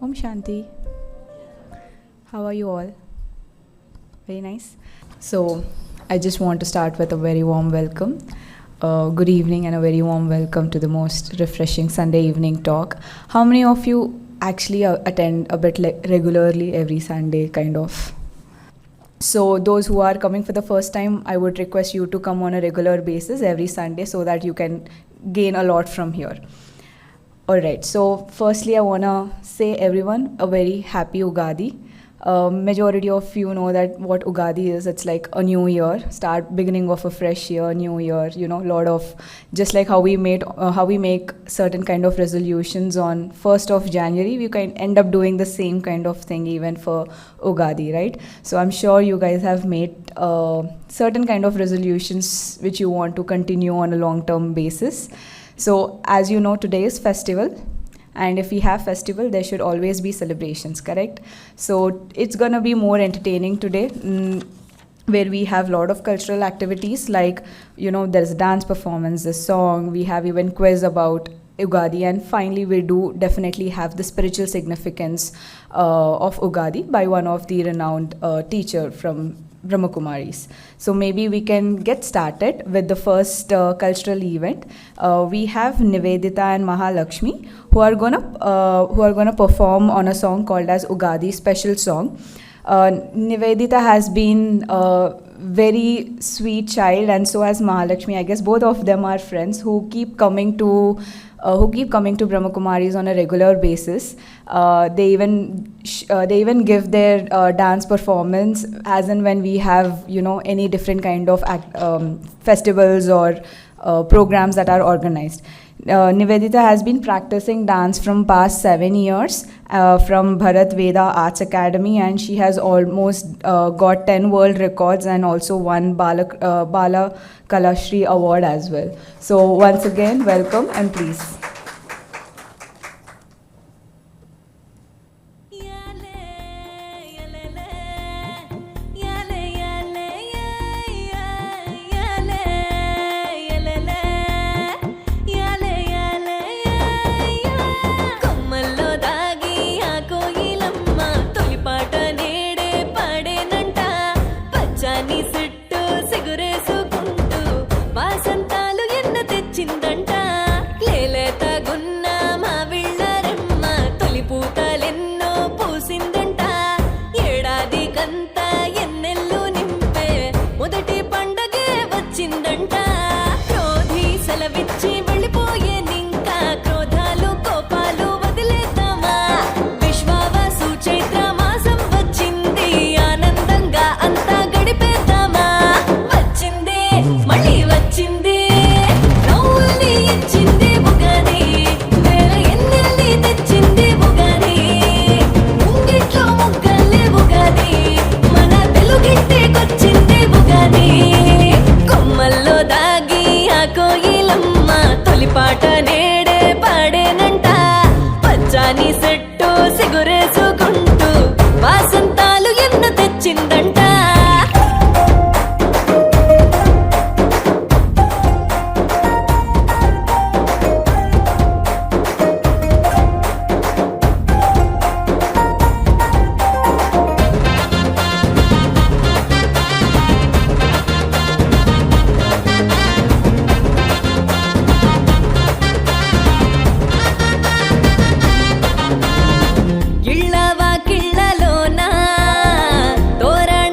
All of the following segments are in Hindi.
Om Shanti. How are you all? Very nice. So, I just want to start with a very warm welcome. Good evening and a very warm welcome to the most refreshing Sunday evening talk. How many of you actually attend a bit regularly every Sunday, kind of? So, those who are coming for the first time, I would request you to come on a regular basis every Sunday so that you can gain a lot from here. Alright, so firstly, I want to say everyone a very happy Ugadi. Majority of you know that what Ugadi is. It's like a new year, beginning of a fresh year, new year. Lot of, just like how we make certain kind of resolutions on 1st of January, we can end up doing the same kind of thing even for Ugadi, right? So I'm sure you guys have made certain kind of resolutions which you want to continue on a long-term basis. So as you know, today is festival. And if we have festival, there should always be celebrations, correct? So it's gonna be more entertaining today, where we have a lot of cultural activities like, there's a dance performance, the song, we have even quiz about Ugadi, and finally we do definitely have the spiritual significance of Ugadi by one of the renowned teacher from Brahmakumaris. So maybe we can get started with the first cultural event. We have Nivedita and Mahalakshmi who are gonna perform on a song called as Ugadi Special Song. Nivedita has been a very sweet child, and so has Mahalakshmi. I guess both of them are friends who keep coming to Brahmakumaris on a regular basis. They even give their dance performance as and when we have any different kind of festivals or programs that are organized. Nivedita has been practicing dance from past 7 years from Bharat Veda Arts Academy, and she has almost got 10 world records and also won Bala Kalashri Award as well. So once again, welcome and please. కిళ్ళలోన తోరణ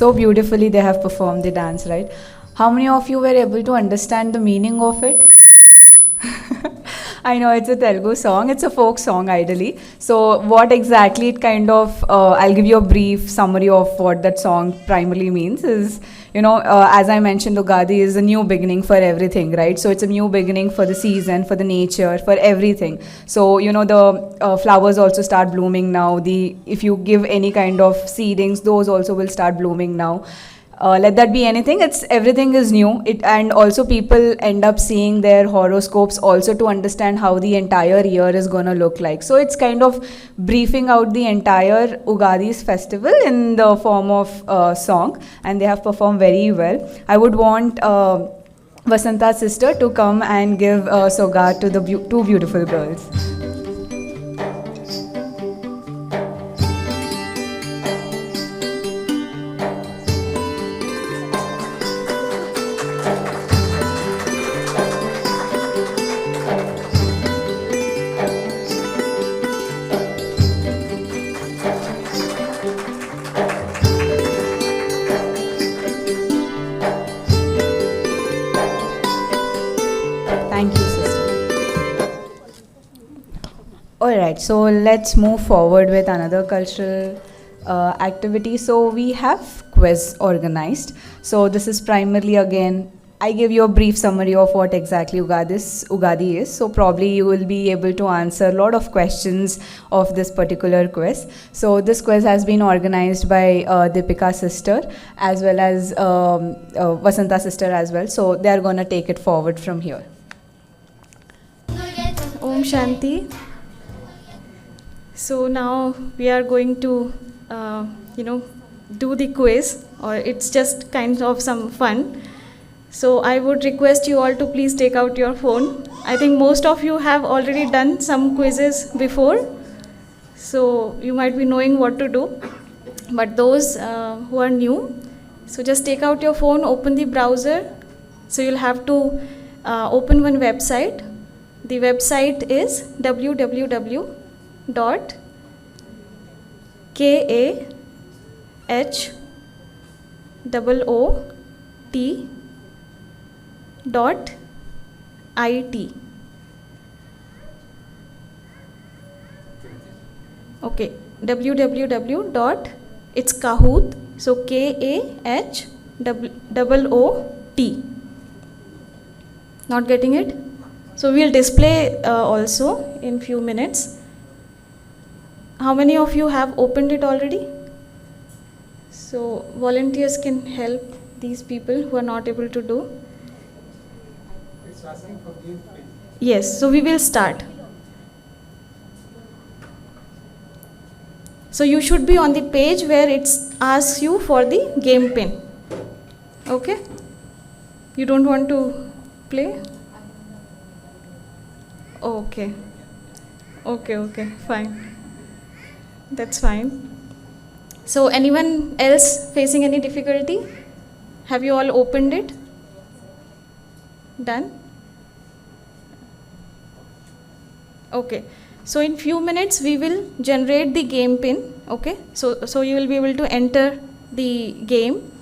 So beautifully they have performed the dance, right? How many of you were able to understand the meaning of it? I know it's a Telugu song. It's a folk song, ideally. So, what exactly it kind of, I'll give you a brief summary of what that song primarily means is, as I mentioned, Ugadi is a new beginning for everything, right? So, it's a new beginning for the season, for the nature, for everything. So, the flowers also start blooming now. If you give any kind of seedings, those also will start blooming now. Let that be anything, it's everything is new. And also people end up seeing their horoscopes also to understand how the entire year is going to look like. So it's kind of briefing out the entire Ugadi's festival in the form of song, and they have performed very well. I would want Vasanta's sister to come and give Sogat to the two beautiful girls. Thank you, sister. Alright, so let's move forward with another cultural activity. So we have quiz organized. So this is primarily, again, I give you a brief summary of what exactly Ugadi is. So probably you will be able to answer a lot of questions of this particular quiz. So this quiz has been organized by Deepika's sister as well as Vasanta's sister as well. So they are going to take it forward from here. Om Shanti. So now we are going to, do the quiz, or it's just kind of some fun. So I would request you all to please take out your phone. I think most of you have already done some quizzes before, so you might be knowing what to do. But those who are new, so just take out your phone, open the browser. So you'll have to open one website. The website is www.kahoot.it. Okay, it's Kahoot, so KAHOOT. Not getting it? So we'll display also in few minutes. How many of you have opened it already? So volunteers can help these people who are not able to do. It's asking for game pin. Yes, so we will start. So you should be on the page where it asks you for the game pin. Okay? You don't want to play? Okay. Okay, fine. That's fine. So anyone else facing any difficulty? Have you all opened it? Done? Okay. So in few minutes we will generate the game pin. Okay. So you will be able to enter the game,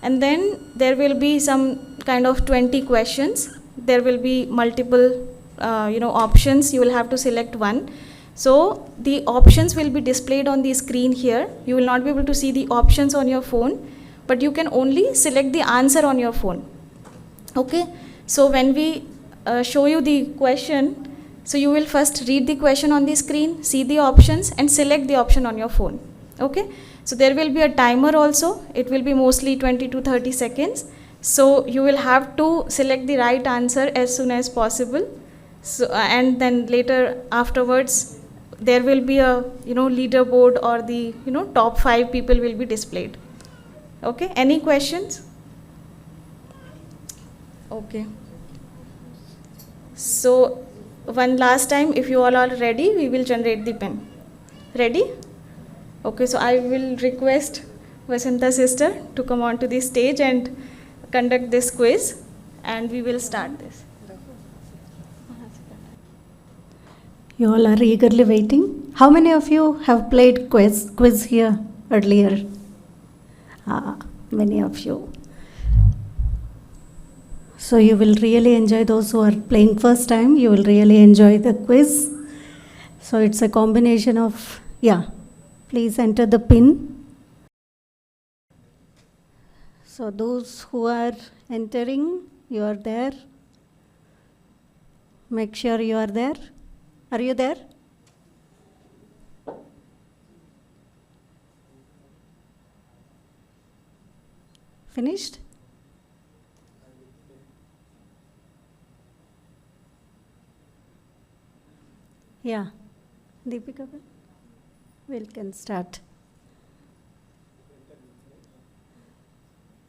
and then there will be some kind of 20 questions. There will be multiple options. You will have to select one. So the options will be displayed on the screen here. You will not be able to see the options on your phone, but you can only select the answer on your phone. Okay. So when we show you the question, so you will first read the question on the screen, see the options, and select the option on your phone. Okay. So there will be a timer also. It will be mostly 20 to 30 seconds. So you will have to select the right answer as soon as possible. So and then later afterwards there will be a leaderboard, or the top 5 people will be displayed. Okay. Any questions? Okay. So one last time, if you all are ready, we will generate the pen. Ready? Okay, so I will request Vasanta sister to come onto the stage and conduct this quiz, and we will start this. You all are eagerly waiting. How many of you have played quiz here earlier? many of you. So you will really enjoy, those who are playing first time, you will really enjoy the quiz. So it's a combination of, please enter the pin. So those who are entering, you are there. Make sure you are there. Are you there? Finished? Yeah. Deepika, we can start.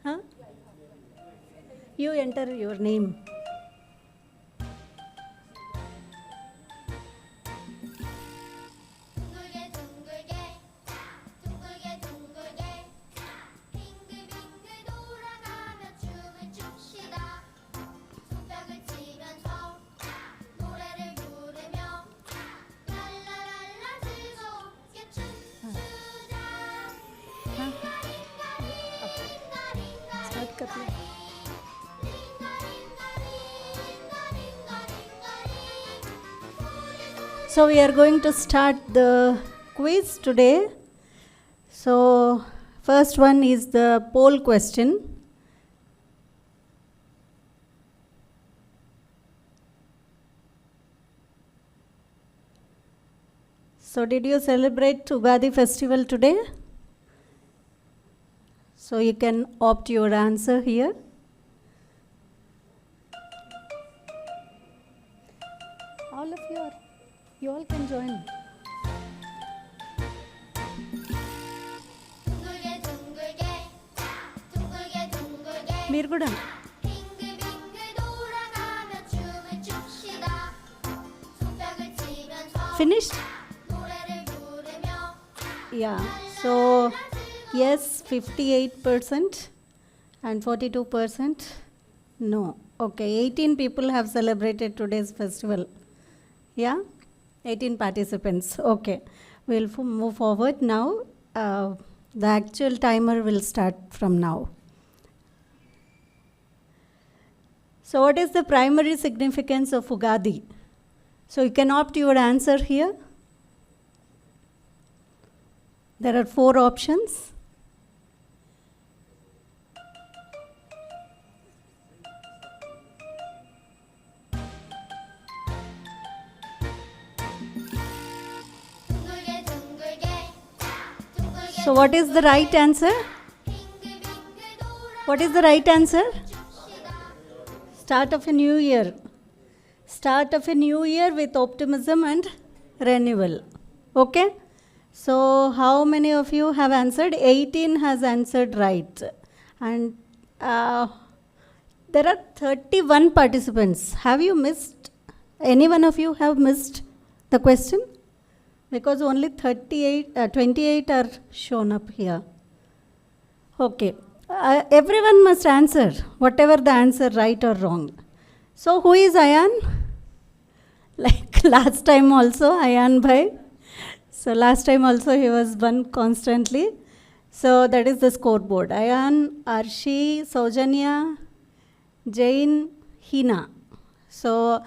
Huh? You enter your name. Start करते हैं. So we are going to start the quiz today. So first one is the poll question. So did you celebrate Ugadi festival today? So you can opt your answer here. All of you all can join. మీరు కూడా finished? Yeah. So yes, 58% and 42% no. Okay, 18 people have celebrated today's festival. Yeah, 18 participants. Okay, we'll move forward now. The actual timer will start from now. So what is the primary significance of Ugadi? So you can opt your answer here. There are 4 options. So what is the right answer? What is the right answer? Start of a new year. Start of a new year with optimism and renewal. Okay? So how many of you have answered? 18 has answered right. And there are 31 participants. Have you missed? Any one of you have missed the question? Because only 28 are shown up here. Okay. Everyone must answer, whatever the answer, right or wrong. So who is Ayan? Like last time also, Ayan bhai. So last time also he was one constantly. So that is the scoreboard. Ayan, Arshi, Saujanya, Jain, Hina. So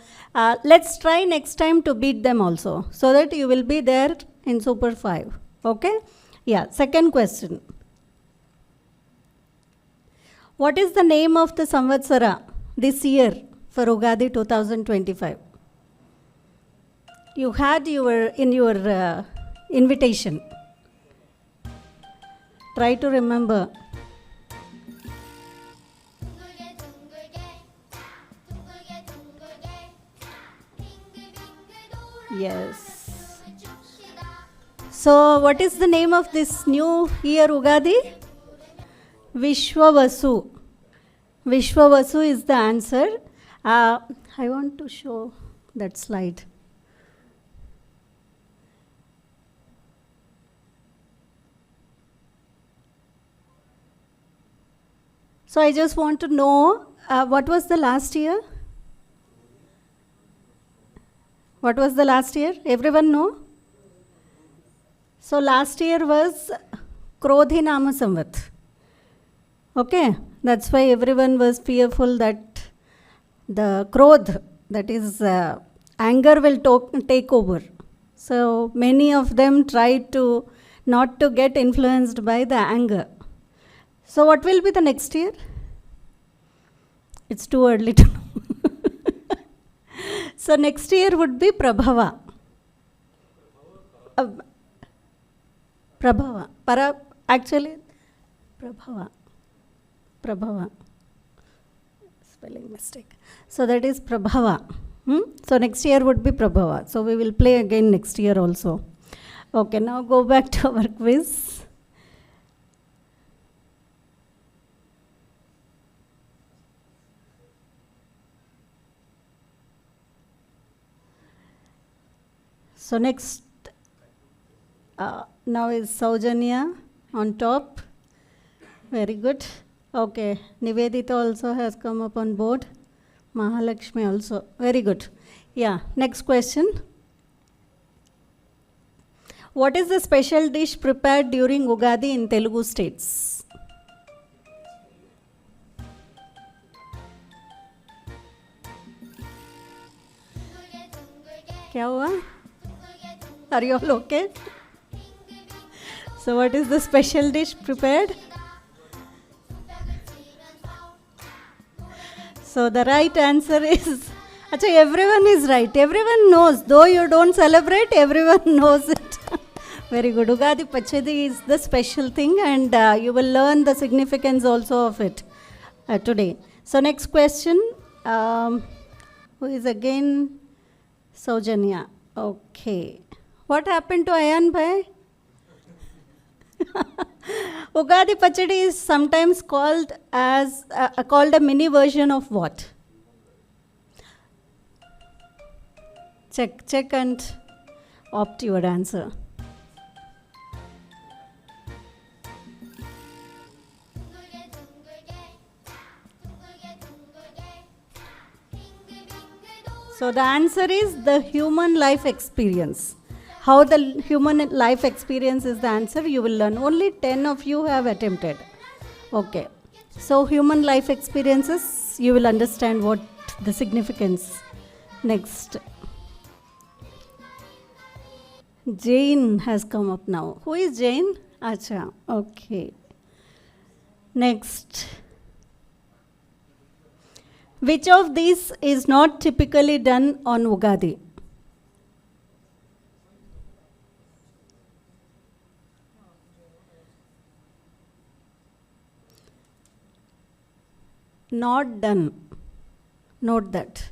let's try next time to beat them also, so that you will be there in Super 5. Okay? Yeah, second question. What is the name of the Samvatsara this year for Ugadi 2025? You had in your invitation. Try to remember. Yes. So what is the name of this new year Ugadi? Vishwavasu. Vishwavasu is the answer. I want to show that slide. So I just want to know, what was the last year? What was the last year? Everyone know? So last year was Krodhi Nama Samvat. Okay, that's why everyone was fearful that the krodh, that is anger, will take over. So many of them tried to not to get influenced by the anger. So what will be the next year? It's too early to know. So next year would be Prabhava. Prabhava. Actually, Prabhava. Prabhava. Spelling mistake. So that is Prabhava. So next year would be Prabhava. So we will play again next year also. Okay, now go back to our quiz. So next, now is Saujanya on top. Very good. Okay, Nivedita also has come up on board. Mahalakshmi also. Very good. Yeah, next question. What is the special dish prepared during Ugadi in Telugu states? Kya hua? Are you all okay? So what is the special dish prepared? So the right answer is, actually everyone is right. Everyone knows. Though you don't celebrate, everyone knows it. Very good. Ugadi Pachadi is the special thing, and you will learn the significance also of it today. So next question, who is again? Saujanya. Okay. What happened to Ayan Bhai? Ugadi Pachadi is sometimes called as called a mini version of what? Check and opt your answer. So the answer is the human life experience. How the human life experience is the answer, you will learn. Only 10 of you have attempted. Okay. So human life experiences, you will understand what the significance. Next. Jane has come up now. Who is Jane? Acha. Okay. Next. Which of these is not typically done on Ugadi? Not done. Note that.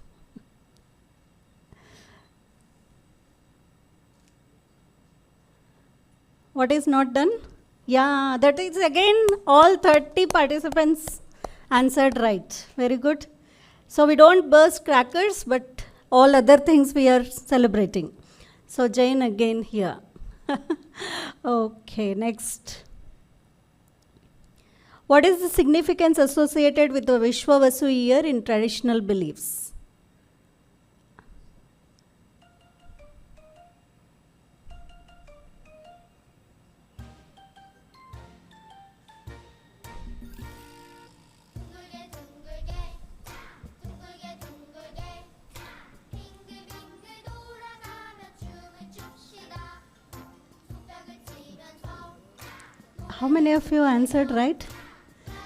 What is not done? Yeah, that is again all 30 participants answered right. Very good. So we don't burst crackers, but all other things we are celebrating. So Jane again here. Okay, next. What is the significance associated with the Vishwavasu year in traditional beliefs? How many of you answered right?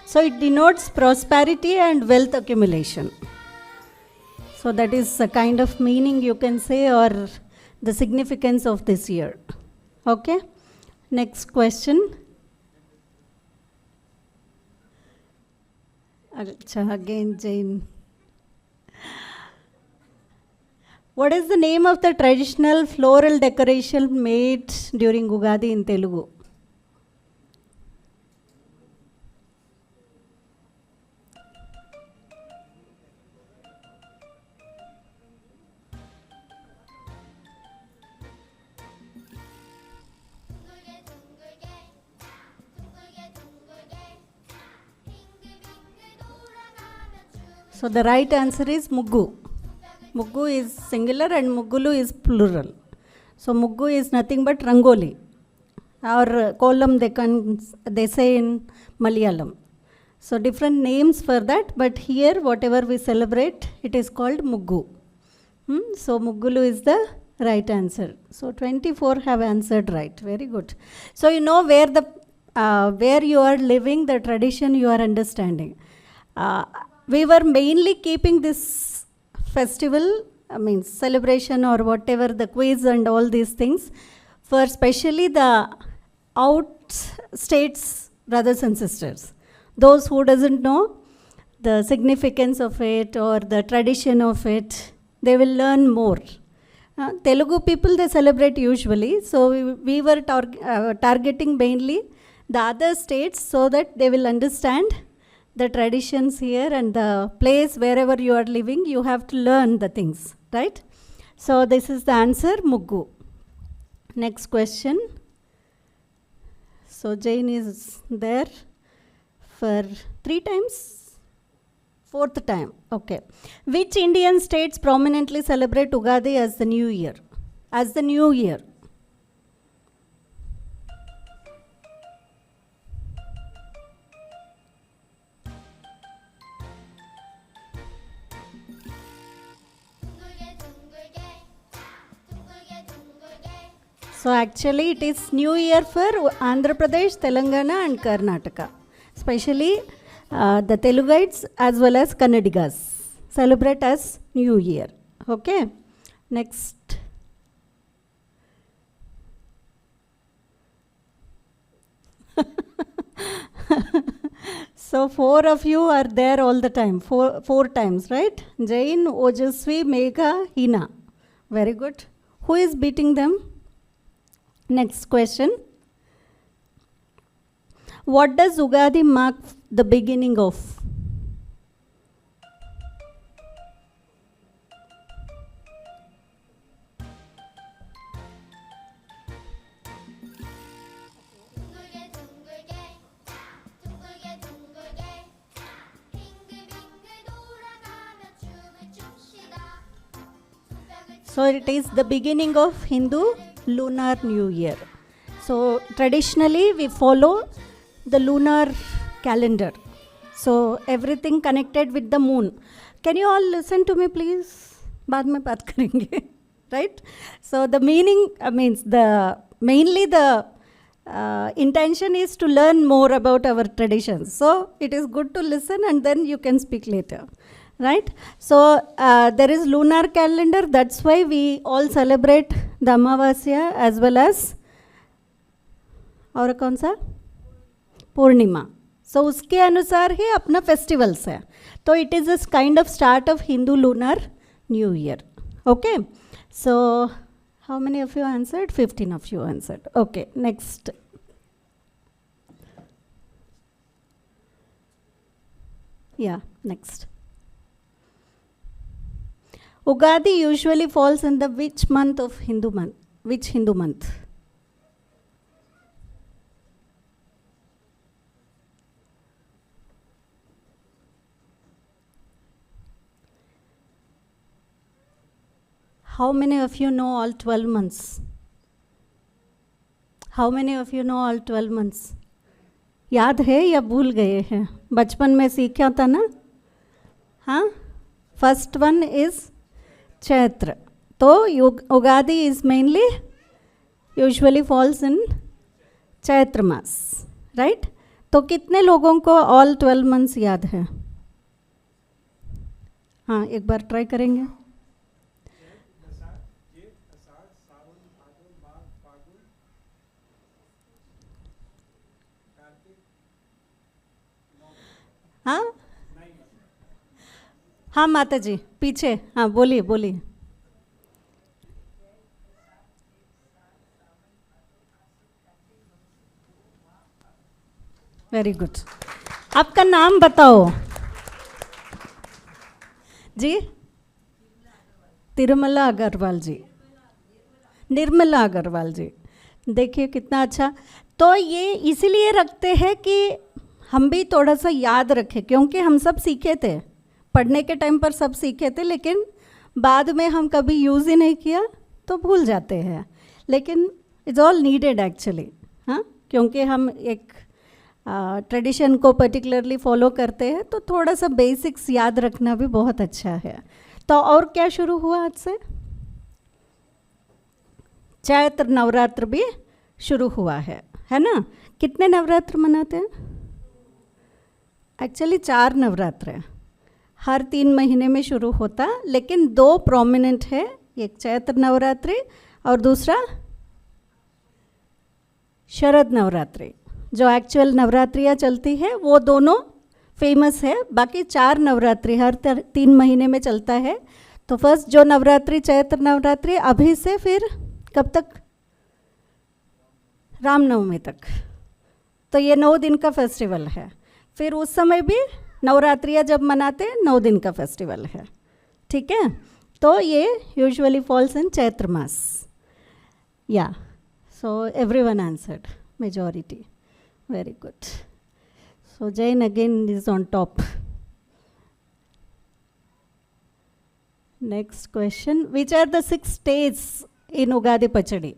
So it denotes prosperity and wealth accumulation. So that is a kind of meaning you can say, or the significance of this year. Okay? Next question. Again, Jane. What is the name of the traditional floral decoration made during Ugadi in Telugu? So the right answer is Muggu. Muggu is singular and Muggulu is plural. So Muggu is nothing but Rangoli, or Kolam they say in Malayalam. So different names for that, but here whatever we celebrate, it is called Muggu. So Muggulu is the right answer. So 24 have answered right. Very good. So you know where you are living, the tradition you are understanding. We were mainly keeping this festival, celebration or whatever, the quiz and all these things, for especially the out states brothers and sisters. Those who doesn't know the significance of it or the tradition of it, they will learn more. Telugu people, they celebrate usually, so we were targeting mainly the other states so that they will understand the traditions here and the place wherever you are living, you have to learn the things, right? So this is the answer, Muggu. Next question. So Jane is there for 3 times? 4th time, okay. Which Indian states prominently celebrate Ugadi as the New Year? As the New Year. So actually it is New Year for Andhra Pradesh, Telangana and Karnataka. Especially the Telugites as well as Kannadigas celebrate as New Year. Okay. Next. So 4 of you are there all the time. 4 times, right? Jain, Ojasvi, Megha, Hina. Very good. Who is beating them? Next question. What does Ugadi mark the beginning of? So it is the beginning of Hindu Lunar New Year. So traditionally we follow the lunar calendar. So everything connected with the moon. Can you all listen to me please? बाद में बात करेंगे. Right? So the meaning means mainly the intention is to learn more about our traditions. So it is good to listen and then you can speak later. Right? So there is lunar calendar, that's why we all celebrate the Amavasya as well as और कौन सा पूर्णिमा. So उसके अनुसार ही अपना festivals है. तो it is a kind of start of Hindu lunar New Year. Okay. So how many of you answered? 15 of you answered. Okay. Next. Yeah. Next. Ugadi usually falls in the which month of Hindu month? Which Hindu month? How many of you know all 12 months? How many of you know all 12 months? याद है या भूल गए हैं? बचपन में सीखा था ना? हाँ? First one is Chaitra. So Ugadi is mainly usually falls in Chaitra Mas, right? तो कितने लोगों को all 12 months याद है? हाँ, एक बार ट्राई करेंगे. हाँ हाँ माता जी पीछे हाँ बोलिए बोलिए. Very good. आपका नाम बताओ जी. तिरुमला अग्रवाल जी. निर्मला अग्रवाल जी. देखिए कितना अच्छा. तो ये इसीलिए रखते हैं कि हम भी थोड़ा सा याद रखें, क्योंकि हम सब सीखे थे, पढ़ने के टाइम पर सब सीखे थे, लेकिन बाद में हम कभी यूज़ ही नहीं किया तो भूल जाते हैं. लेकिन इट्स ऑल नीडेड एक्चुअली. हाँ, क्योंकि हम एक ट्रेडिशन को पर्टिकुलरली फॉलो करते हैं, तो थोड़ा सा बेसिक्स याद रखना भी बहुत अच्छा है. तो और क्या शुरू हुआ आज से? चैत्र नवरात्र भी शुरू हुआ है ना? कितने नवरात्र मनाते हैं? एक्चुअली 4 नवरात्र हैं, हर 3 महीने में शुरू होता, लेकिन 2 प्रोमिनेंट है, एक चैत्र नवरात्रि और दूसरा शरद नवरात्रि. जो एक्चुअल नवरात्रियाँ चलती है वो दोनों फेमस है, बाकी 4 नवरात्रि हर 3 महीने में चलता है. तो फर्स्ट जो नवरात्रि चैत्र नवरात्रि अभी से फिर कब तक? रामनवमी तक. तो ये 9 दिन का फेस्टिवल है. फिर उस समय भी नवरात्रियाँ जब मनाते हैं 9 दिन का फेस्टिवल है. ठीक है, तो ये usually falls in Chaitra maas. Yeah so everyone answered, majority. Very good. So Jain again is on top. Next question, which are the 6 days in Ugadi Pachadi?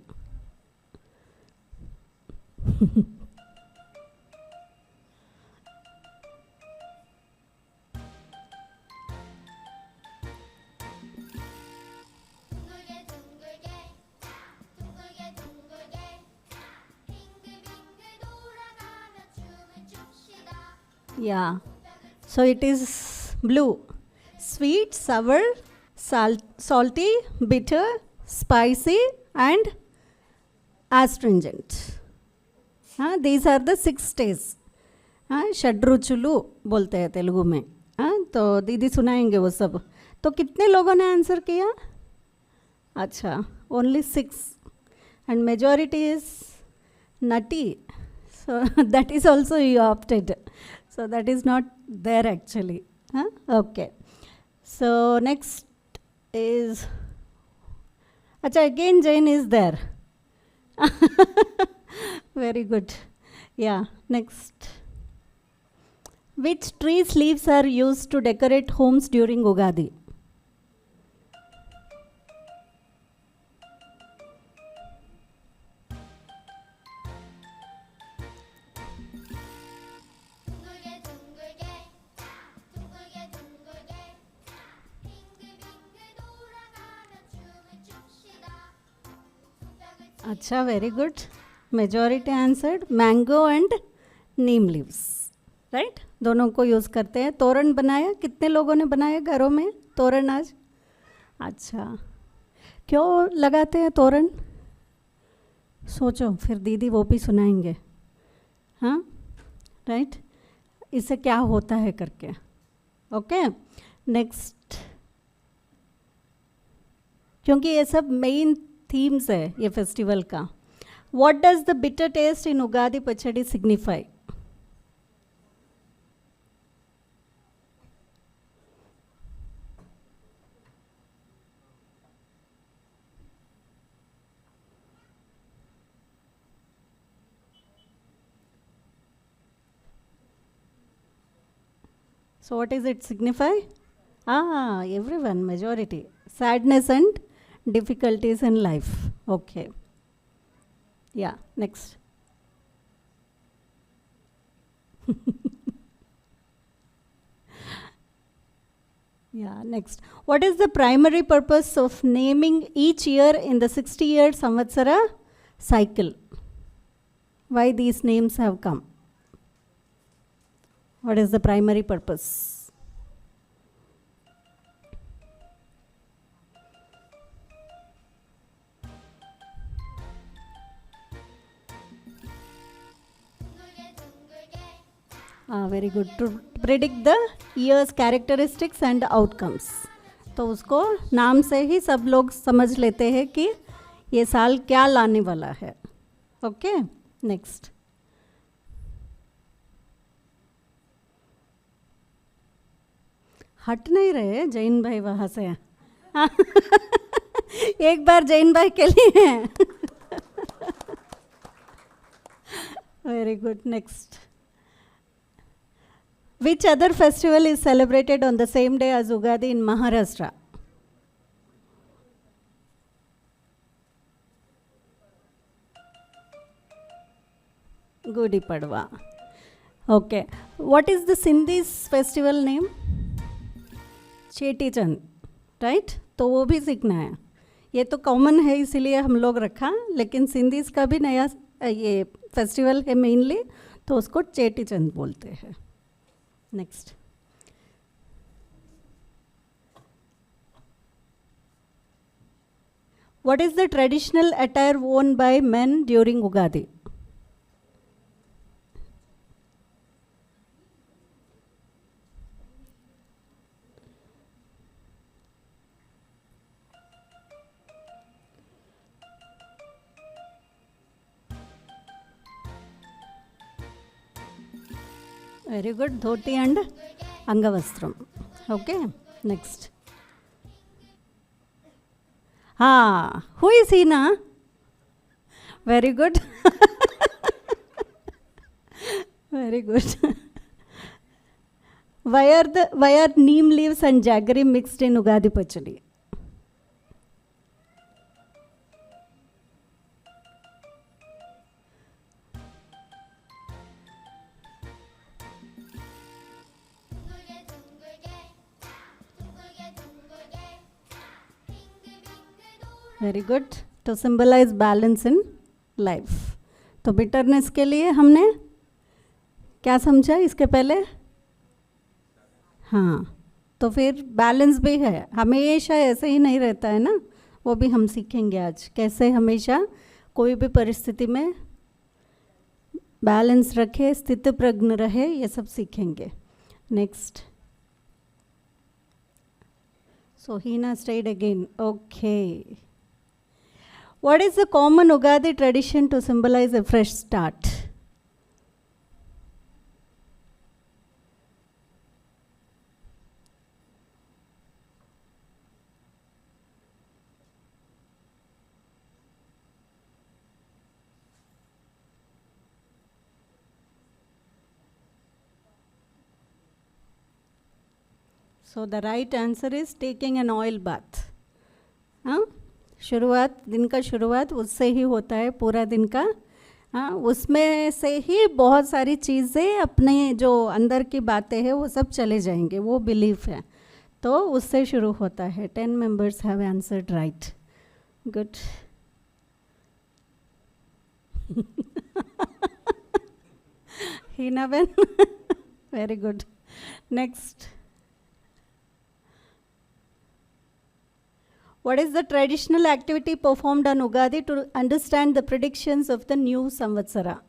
Yeah, so it is blue: sweet, sour, salty, bitter, spicy and astringent. These are the 6 days. षड्रुचुलु बोलते हैं तेलुगु में. तो दीदी सुनाएंगे वो सब. तो कितने लोगों ने आंसर किया? अच्छा, only 6 and majority is nutty. So that is also you opted. So that is not there actually. Okay. So next is, acha, again Jain is there. Very good. Yeah, next. Which trees leaves are used to decorate homes during Ugadi? अच्छा, very good. Majority answered mango and Neem leaves. Right, दोनों को यूज़ करते हैं. तोरण बनाया, कितने लोगों ने बनाया घरों में तोरण आज? अच्छा, क्यों लगाते हैं तोरण? सोचो, फिर दीदी वो भी सुनाएंगे. हाँ, राइट, इससे क्या होता है करके. Okay, next. क्योंकि ये सब मेन थीम्स है ये फेस्टिवल का. What does the bitter taste in Ugadi pachadi signify? So what is it signify? Everyone, majority. Sadness and difficulties in life. Okay. Yeah, next. Yeah, next. What is the primary purpose of naming each year in the 60-year Samvatsara cycle? Why these names have come? What is the primary purpose? Very good. To predict the year's characteristics and outcomes. तो उसको नाम से ही सब लोग समझ लेते हैं कि ये साल क्या लाने वाला है. Okay, next. हट नहीं रहे जैन भाई वहाँ से. एक बार जैन भाई के लिए. Very good. Next. Which other festival is celebrated on the same day as Ugadi in Maharashtra? Gudi Padwa. Okay. What is the Sindhi's festival name? Cheti Chand, right? तो वो भी सीखना है. ये तो कॉमन है इसीलिए हम लोग रखा, लेकिन सिंधीज़ का भी नया ये फेस्टिवल है मेनली, तो उसको चेटी चंद बोलते हैं. Next. What is the traditional attire worn by men during Ugadi? Very good. Dhoti and Angavastram. Okay. Next. Who is Hina? Very good. Very good. Why are neem leaves and jaggery mixed in Ugadi Pachadi? Very good. To symbolise balance in life. तो बिटरनेस के लिए हमने क्या समझा इसके पहले? हाँ, तो फिर बैलेंस भी है, हमेशा ऐसे ही नहीं रहता है ना, वो भी हम सीखेंगे आज, कैसे हमेशा कोई भी परिस्थिति में बैलेंस रखे, स्थित प्रज्ञ रहे, ये सब सीखेंगे. Next. So Heena stayed again. Okay. What is the common Ugadi tradition to symbolize a fresh start? So the right answer is taking an oil bath. Huh? शुरुआत, दिन का शुरुआत उससे ही होता है, पूरा दिन का. हाँ, उसमें से ही बहुत सारी चीज़ें, अपने जो अंदर की बातें हैं वो सब चले जाएंगे, वो बिलीफ है, तो उससे शुरू होता है. 10 members have answered right. Good. Hina Ben. Very good. Next. What is the traditional activity performed on Ugadi to understand the predictions of the new Samvatsara?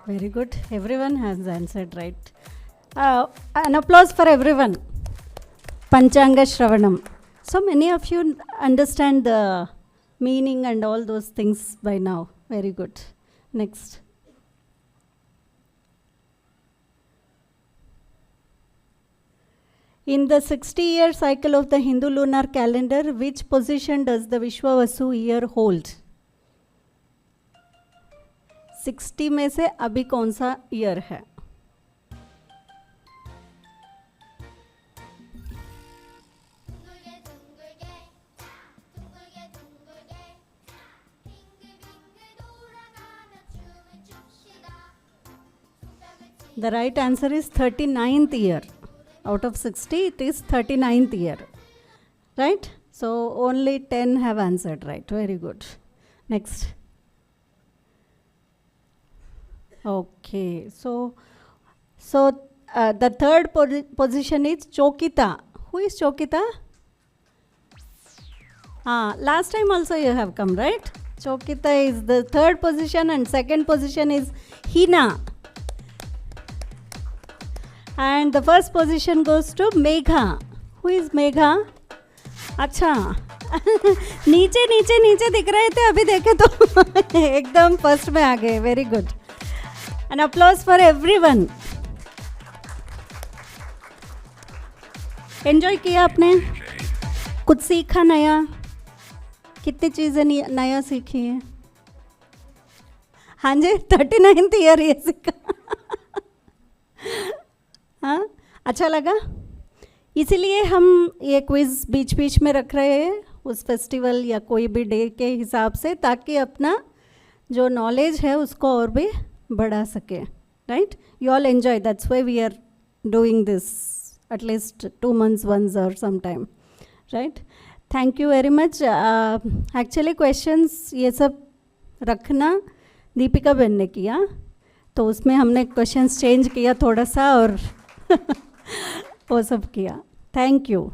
Very good. Everyone has answered right. An applause for everyone. Panchanga Shravanam. So many of you understand the meaning and all those things by now. Very good. Next. In the 60-year cycle of the Hindu lunar calendar, which position does the Vishwavasu year hold? 60 में से अभी कौन सा ईयर है? The right answer is 39th year. Out of 60, it is 39th year. Right? So only 10 have answered right. Very good. Next. Okay. So the third position is Chokita. Who is Chokita? Last time also you have come, right? Chokita is the third position and second position is Hina. And the first position goes to Megha. Who is Megha? अच्छा नीचे नीचे नीचे दिख रहे थे, अभी देखे तो एकदम फर्स्ट में आ गए. Very good. An applause for everyone. Enjoy किया आपने, कुछ सीखा नया, कितनी चीज़ें नया सीखी हैं? हाँ जी, 39th ईयर ये सीखा। हाँ, अच्छा लगा। इसीलिए हम ये क्विज़ बीच बीच में रख रहे हैं उस फेस्टिवल या कोई भी डे के हिसाब से, ताकि अपना जो नॉलेज है उसको और भी बढ़ा सके, right? You all enjoy, that's why we are doing this at least 2 months once or sometime, right? Thank you very much. Actually questions ये सब रखना दीपिका बहन ने किया, तो उसमें हमने क्वेश्चंस चेंज किया थोड़ा सा और वो सब किया। Thank you.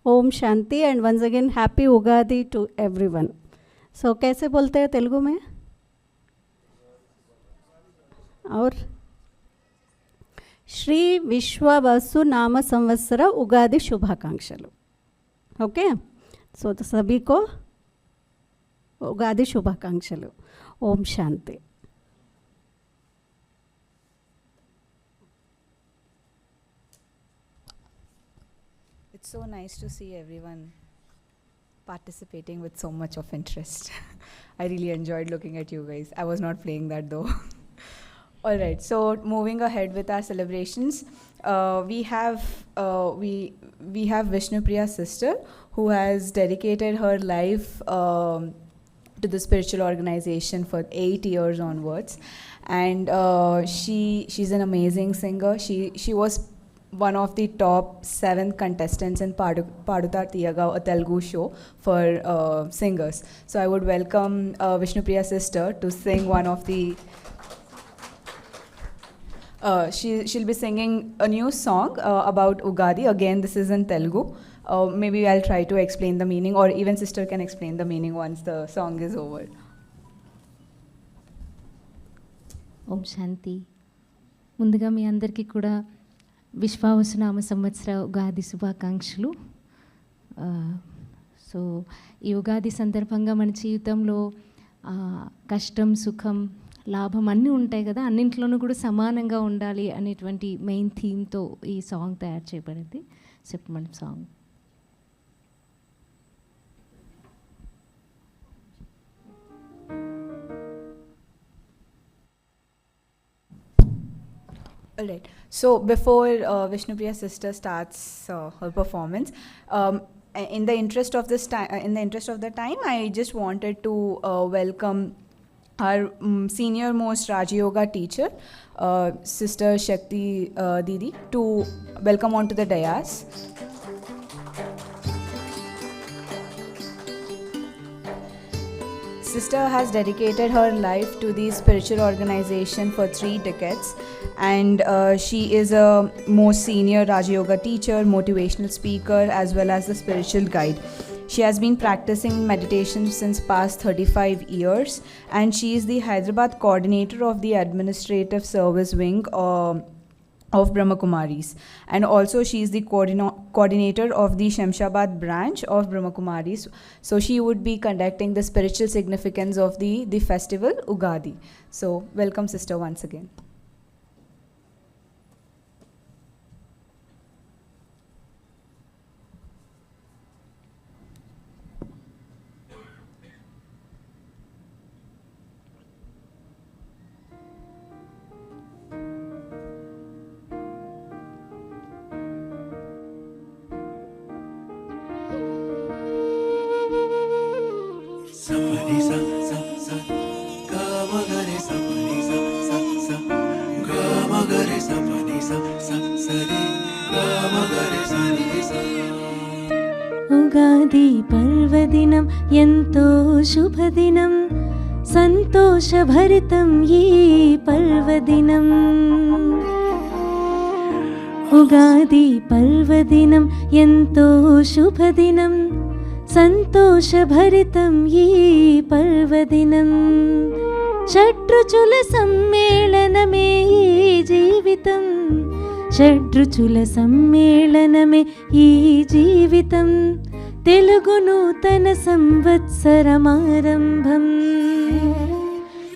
Om Shanti and once again happy Ugadi to everyone. So कैसे बोलते हैं तेलुगु में? और श्री विश्वावसु नाम संवत्सर उगादी शुभाकांक्षलु। ओके, सो तो सभी को Ugadi शुभाकांक्षलु। Om Shanti. It's so nice to see everyone participating with so much of interest. I really enjoyed looking at you guys. I was not playing that though. All right, so moving ahead with our celebrations, we have Vishnupriya's sister who has dedicated her life to the spiritual organization for 8 years onwards, and she's an amazing singer. She was one of the top 7 contestants in Padutar Tiyagav, a Telugu show for singers. So I would welcome Vishnupriya's sister to sing one of the. She'll be singing a new song about Ugadi. Again, this is in Telugu. Maybe I'll try to explain the meaning, or even sister can explain the meaning once the song is over. ఓం శాంతి. ముందుగా మీ అందరికీ కూడా విశ్వావసునామ సంవత్సర ఉగాది శుభాకాంక్షలు. సో ఈ ఉగాది సందర్భంగా మన జీవితంలో కష్టం, సుఖం, లాభం అన్నీ ఉంటాయి కదా, అన్నింట్లోనూ కూడా సమానంగా ఉండాలి అనేటువంటి మెయిన్ థీమ్తో ఈ సాంగ్ తయారు చేయబడింది. చెప్పమని song. All right. So before Vishnupriya's sister starts her performance, in the interest of the time, I just wanted to welcome our senior most Raja Yoga teacher, Sister Shakti Didi, to welcome onto the dais. Sister has dedicated her life to the spiritual organization for 3 decades, and she is a most senior Raja Yoga teacher, motivational speaker, as well as the spiritual guide. She has been practicing meditation since past 35 years, and she is the Hyderabad coordinator of the administrative service wing of Brahma Kumaris, and also she is the coordinator of the Shamshabad branch of Brahma Kumaris. So she would be conducting the spiritual significance of the festival Ugadi. So welcome sister once again. Ugadi పర్వదినం ఎంతో శుభదినం, సంతోషభరితం ఈ పర్వదినం. ఉగాది పర్వదినం ఎంతో శుభదినం, సంతోషభరితం ఈ పర్వదినం. షడ్రుచుల సమ్మేళనమే ఈ జీవితం, షడ్రుచుల సమ్మేళనమే ఈ జీవితం. తెలుగు నూతన సంవత్సరమారంభం,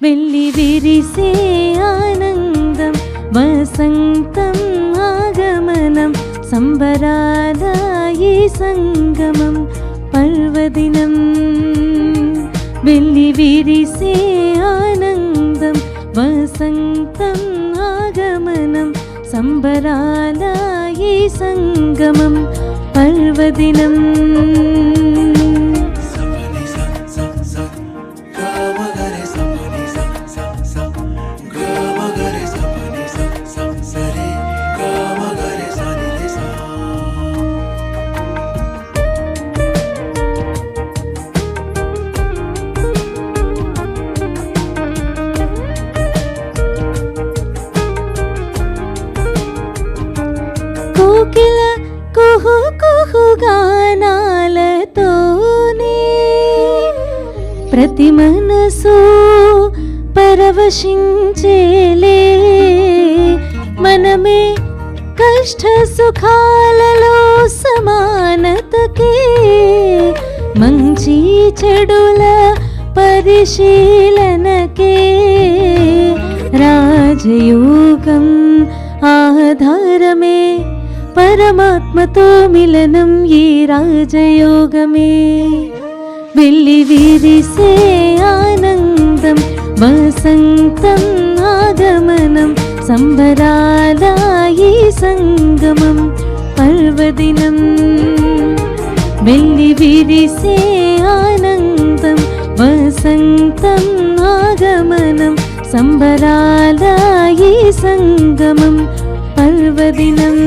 వెళ్ళి విరిసే ఆనందం, వసంతం ఆగమనం, సంబరాల ఈ సంగమం పర్వదినం. వెళ్ళి విరిసే ఆనందం వసంతం ఆగమనం సంబరాల ఈ సంగమం పర్వదినం కోకిల కుహు కుహు గానాలతోనే ప్రతి మనసు పరవశించేలే మనమే కష్ట సుఖాలలో సమానతకే మంచి చెడుల పరిశీలనకే రాజయోగం ఆధారమే పరమాత్మతో మిలనం ఈ రాజయోగమే వెళ్ళి విరిసే ఆనందం వసంతం ఆగమనం సంబరాల ఈ సంగమం పర్వదినం వెళ్ళి విరిసే ఆనందం వసంతం ఆగమనం సంబరాల ఈ సంగమం పర్వదినం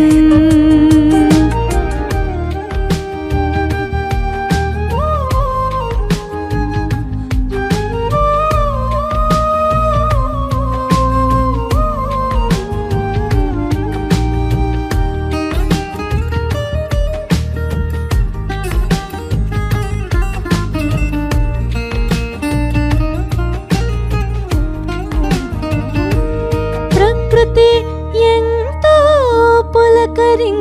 ప్రకృతి ఎంతో పులకరించేనులే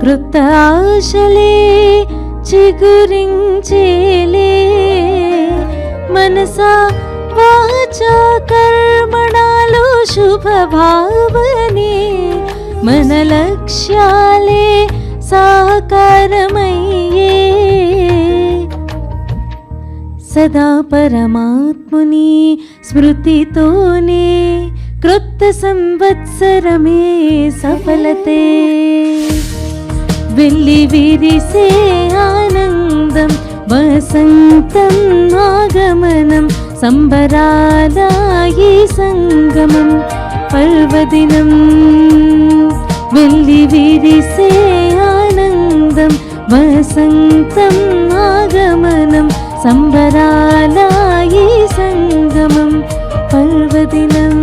కృత ఆశలే చిగురించేలే మనసా వాచా కర్మణాలు శుభభావనే మన లక్ష్యాలే సాకారమయ్యే సదా పరమాత్ముని స్మృతితోనే క్రొత్త సంవత్సరమే సఫలతే వెళ్ళి విరిసే ఆనందం వసంతం ఆగమనం సంబరాల ఈ సంగమం పర్వదినం వెళ్ళి విరిసే ఆనందం వసంతం ఆగమనం సంబరాల ఈ సంగమం పర్వదినం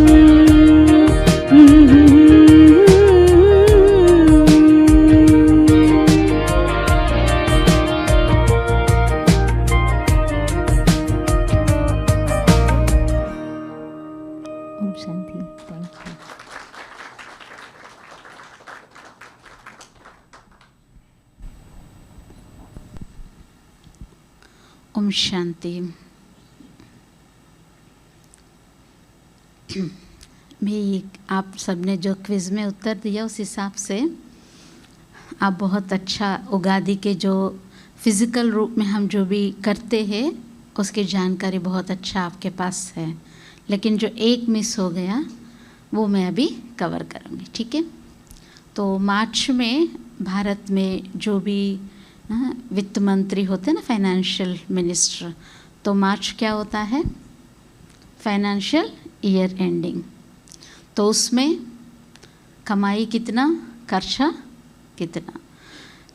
ఓం శాంతి. Thank you. ओम शांति। मैं आप सबने जो क्विज़ में उत्तर दिया उस हिसाब से आप बहुत अच्छा उगादी के जो फिज़िकल रूप में हम जो भी करते हैं उसकी जानकारी बहुत अच्छा आपके पास है, लेकिन जो एक मिस हो गया वो मैं अभी कवर करूँगी, ठीक है। तो मार्च में भारत में जो भी वित्त मंत्री होते हैं ना, फाइनेंशियल मिनिस्टर, तो मार्च क्या होता है, फाइनेंशियल ईयर एंडिंग। तो उसमें कमाई कितना, खर्चा कितना,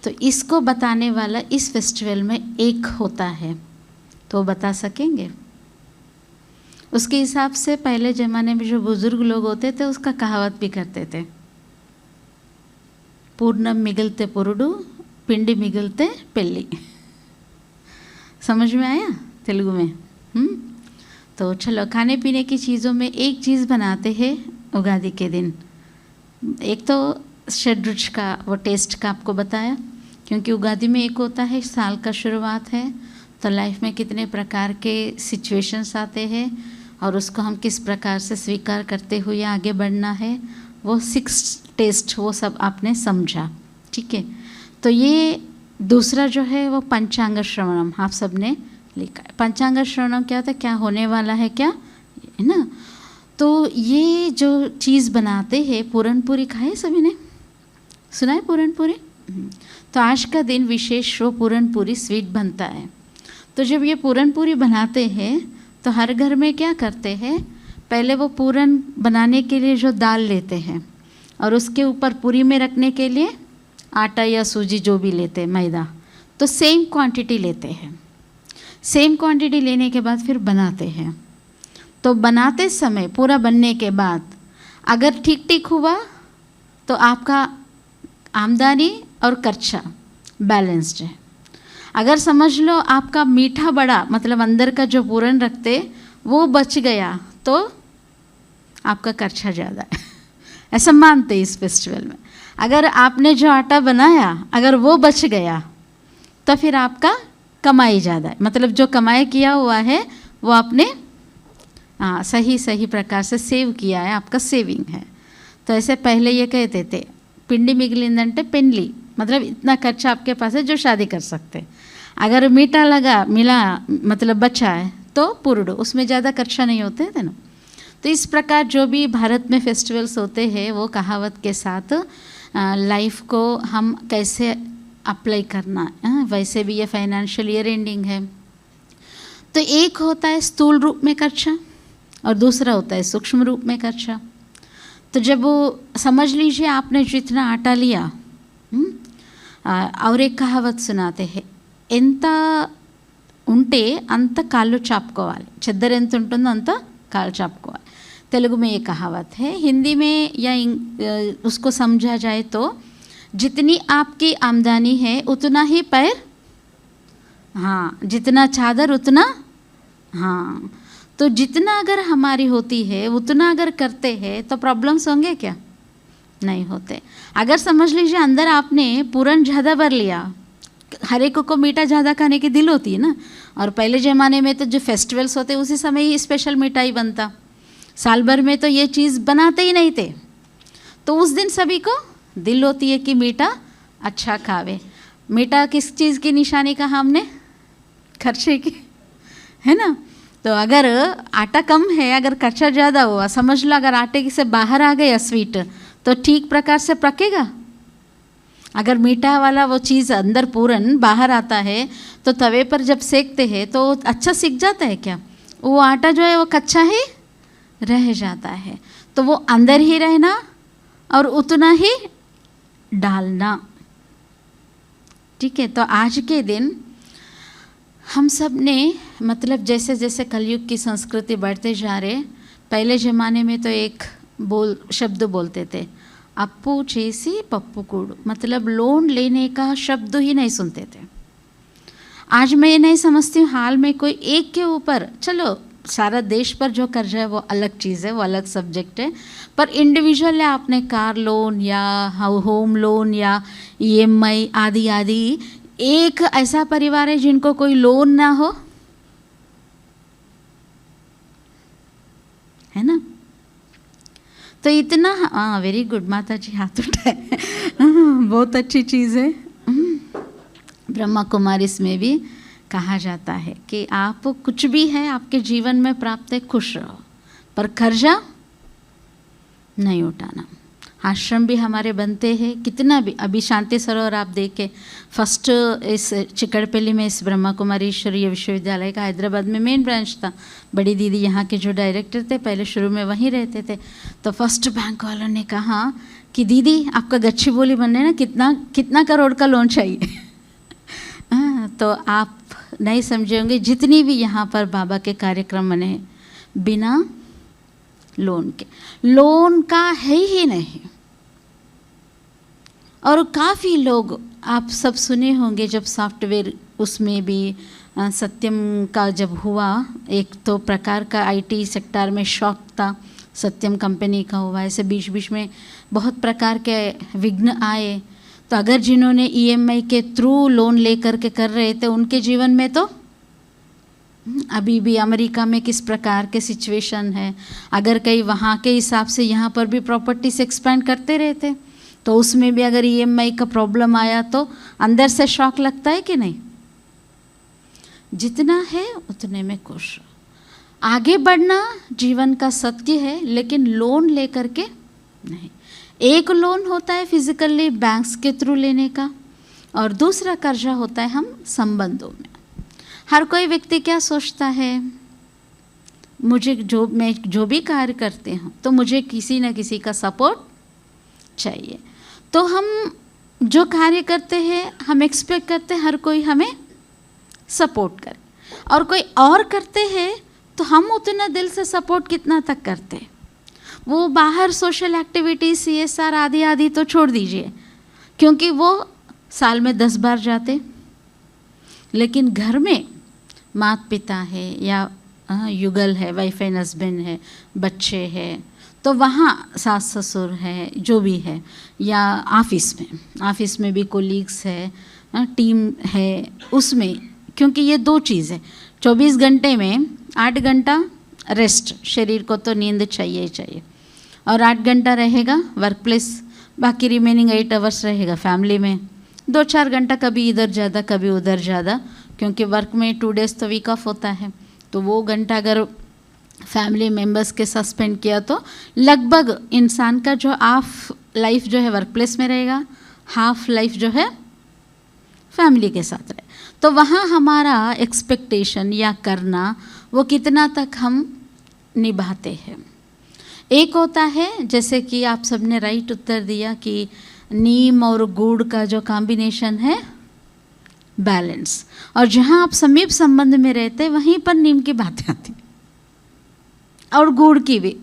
तो इसको बताने वाला इस फेस्टिवल में एक होता है, तो बता सकेंगे। उसके हिसाब से पहले ज़माने में जो बुज़ुर्ग लोग होते थे उसका कहावत भी करते थे, पूर्णम मिगलते पुरुडु पिंडी मिगलते पेल्ली। समझ में आया तेलुगु में? तो चलो, खाने पीने की चीज़ों में एक चीज़ बनाते हैं उगादी के दिन। एक तो षड्रुच का वो टेस्ट का आपको बताया, क्योंकि उगादी में एक होता है साल का शुरुआत है, तो लाइफ में कितने प्रकार के सिचुएशंस आते हैं और उसको हम किस प्रकार से स्वीकार करते हुए आगे बढ़ना है, वो 6 टेस्ट वो सब आपने समझा, ठीक है। तो ये दूसरा जो है वो पंचांग श्रवणम, आप सबने लिखा है। पंचांग श्रवणम क्या था, क्या होने वाला है, क्या है ना। तो ये जो चीज़ बनाते हैं, पूरन पूरी खाए सभी ने, सुना है पूरन पूरी। तो आज का दिन विशेष वो पूरन पूरी स्वीट बनता है। तो जब ये पूरन पूरी बनाते हैं तो हर घर में क्या करते हैं, पहले वो पूरन बनाने के लिए जो दाल लेते हैं और उसके ऊपर पूरी में रखने के लिए आटा या सूजी जो भी लेते हैं, मैदा, तो सेम क्वांटिटी लेते हैं। सेम क्वांटिटी लेने के बाद फिर बनाते हैं। तो बनाते समय पूरा बनने के बाद अगर ठीक ठीक हुआ तो आपका आमदनी और खर्चा बैलेंस्ड है। अगर समझ लो आपका मीठा बड़ा, मतलब अंदर का जो पूरन रखते वो बच गया तो आपका खर्चा ज़्यादा है। ऐसा मानते इस फेस्टिवल में। अगर आपने जो आटा बनाया अगर वो बच गया तो फिर आपका कमाई ज़्यादा है, मतलब जो कमाई किया हुआ है वो आपने सही प्रकार से सेव किया है, आपका सेविंग है। तो ऐसे पहले ये कहते थे पिंडी मिगिलिंदंटे पेनली, मतलब इतना खर्चा आपके पास है जो शादी कर सकते। अगर मीठा मिला मतलब बचा है तो पुरडू, उसमें ज़्यादा खर्चा नहीं होते थे ना। तो इस प्रकार जो भी भारत में फेस्टिवल्स होते हैं वो कहावत के साथ लाइफ को हम कैसे अप्लाई करना है। वैसे भी ये फाइनेंशियल ईयर एंडिंग है, तो एक होता है स्थूल रूप में खर्चा और दूसरा होता है सूक्ष्म रूप में खर्चा। तो जब वो समझ लीजिए आपने जितना आटा लिया, और एक कहावत सुनाते हैं, ఎంత ఉంటే అంత కాళ్ళు చాపుకోవాలి, చెద్దరు ఎంత ఉంటుందో అంత కాళ్ళు చాపుకోవాలి। तेलुगु में ये कहावत है। हिंदी में या उसको समझा जाए तो जितनी आपकी आमदनी है उतना ही पैर, हाँ, जितना चादर उतना, हाँ। तो जितना अगर हमारी होती है उतना अगर करते हैं तो प्रॉब्लम्स होंगे क्या, नहीं होते। अगर समझ लीजिए अंदर आपने पूरन ज़्यादा भर लिया, हर एक को मीठा ज़्यादा खाने की दिल होती है ना, और पहले ज़माने में तो जो फेस्टिवल्स होते उसी समय ही स्पेशल मिठाई बनता, साल भर में तो ये चीज़ बनाते ही नहीं थे। तो उस दिन सभी को दिल होती है कि मीठा अच्छा खावे। मीठा किस चीज़ की निशानी कहा हमने, खर्चे की, है ना। तो अगर आटा कम है, अगर खर्चा ज़्यादा हुआ, समझ लो अगर आटे से बाहर आ गया स्वीट तो ठीक प्रकार से पकेगा। अगर मीठा वाला वो चीज़ अंदर पूरन बाहर आता है तो तवे पर जब सेकते हैं तो अच्छा सिक जाता है क्या, वो आटा जो है वो कच्चा ही रह जाता है। तो वो अंदर ही रहना और उतना ही डालना, ठीक है। तो आज के दिन हम सब ने मतलब जैसे जैसे कलयुग की संस्कृति बढ़ते जा रहे, पहले ज़माने में तो एक शब्द बोलते थे, अप्पू चेसी पप्पू कूड़ू, मतलब लोन लेने का शब्द ही नहीं सुनते थे। आज मैं ये नहीं समझती हूँ हाल में कोई एक के ऊपर, चलो सारा देश पर जो कर्जा है वो अलग चीज़ है, वो अलग सब्जेक्ट है, पर इंडिविजुअल है, आपने कार लोन या होम लोन या EMI आदि आदि, एक ऐसा परिवार है जिनको कोई लोन ना हो, है ना। तो इतना, वेरी गुड, माता जी हाथ उठाए, बहुत अच्छी चीज़ है। ब्रह्मा कुमारीस में भी कहा जाता है कि आप कुछ भी है आपके जीवन में प्राप्त है, खुश रहो, पर कर्जा नहीं उठाना। आश्रम भी हमारे बनते हैं कितना भी, अभी शांति सरोवर आप देखें, फर्स्ट इस चिकड़पल्ली में इस ब्रह्मा कुमारी ईश्वरीय विश्वविद्यालय का हैदराबाद में मेन ब्रांच था। बड़ी दीदी यहाँ के जो डायरेक्टर थे पहले शुरू में वहीं रहते थे। तो फर्स्ट बैंक वालों ने कहा कि दीदी आपका गच्छी बोली बनने ना कितना करोड़ का लोन चाहिए। तो आप नहीं समझे होंगे, जितनी भी यहाँ पर बाबा के कार्यक्रम बने बिना लोन का है ही नहीं। और काफ़ी लोग आप सब सुने होंगे, जब सॉफ्टवेयर उसमें भी सत्यम का जब हुआ, एक तो प्रकार का IT सेक्टर में शॉक था, सत्यम कंपनी का हुआ, ऐसे बीच बीच में बहुत प्रकार के विघ्न आए। तो अगर जिन्होंने EMI के थ्रू लोन लेकर के कर रहे थे उनके जीवन में तो अभी भी अमेरिका में किस प्रकार के सिचुएशन है, अगर कहीं वहाँ के हिसाब से यहाँ पर भी प्रॉपर्टीज एक्सपेंड करते रहते तो उसमें भी अगर EMI का प्रॉब्लम आया तो अंदर से शॉक लगता है कि नहीं? जितना है उतने में खुश। आगे बढ़ना जीवन का सत्य है, लेकिन लोन लेकर के नहीं। एक लोन होता है फिजिकली बैंक्स के थ्रू लेने का, और दूसरा कर्जा होता है हम संबंधों में। हर कोई व्यक्ति क्या सोचता है, मैं जो भी कार्य करते हूँ तो मुझे किसी न किसी का सपोर्ट चाहिए। तो हम जो कार्य करते हैं हम एक्सपेक्ट करते हैं हर कोई हमें सपोर्ट करे, और कोई और करते हैं तो हम उतना दिल से सपोर्ट कितना तक करते हैं। वो बाहर सोशल एक्टिविटी CSR आदि तो छोड़ दीजिए, क्योंकि वो साल में 10 बार जाते, लेकिन घर में माता पिता है या युगल है, वाइफ एंड हस्बैंड है, बच्चे हैं, तो वहाँ सास ससुर है, जो भी है, या ऑफिस में भी कोलीग्स है, टीम है, उसमें क्योंकि ये 2 चीज़ है। 24 घंटे में 8 घंटा रेस्ट, शरीर को तो नींद चाहिए ही चाहिए, और 8 घंटा रहेगा वर्क प्लेस, बाकी रिमेनिंग 8 आवर्स रहेगा फैमिली में। 2-4 घंटा कभी इधर ज़्यादा कभी उधर ज़्यादा, क्योंकि वर्क में 2 डेज तो वीक ऑफ होता है, तो वो घंटा अगर फैमिली मेम्बर्स के साथ स्पेंड किया तो लगभग इंसान का जो हाफ लाइफ जो है वर्क प्लेस में रहेगा, हाफ लाइफ जो है फैमिली के साथ रहे। तो वहाँ हमारा एक्सपेक्टेशन या करना वो कितना तक हम निभाते हैं। एक होता है जैसे कि आप सबने राइट उत्तर दिया कि नीम और गुड़ का जो कॉम्बिनेशन है बैलेंस, और जहाँ आप समीप संबंध में रहते हैं वहीं पर नीम की बातें आती और गुड़ की भी।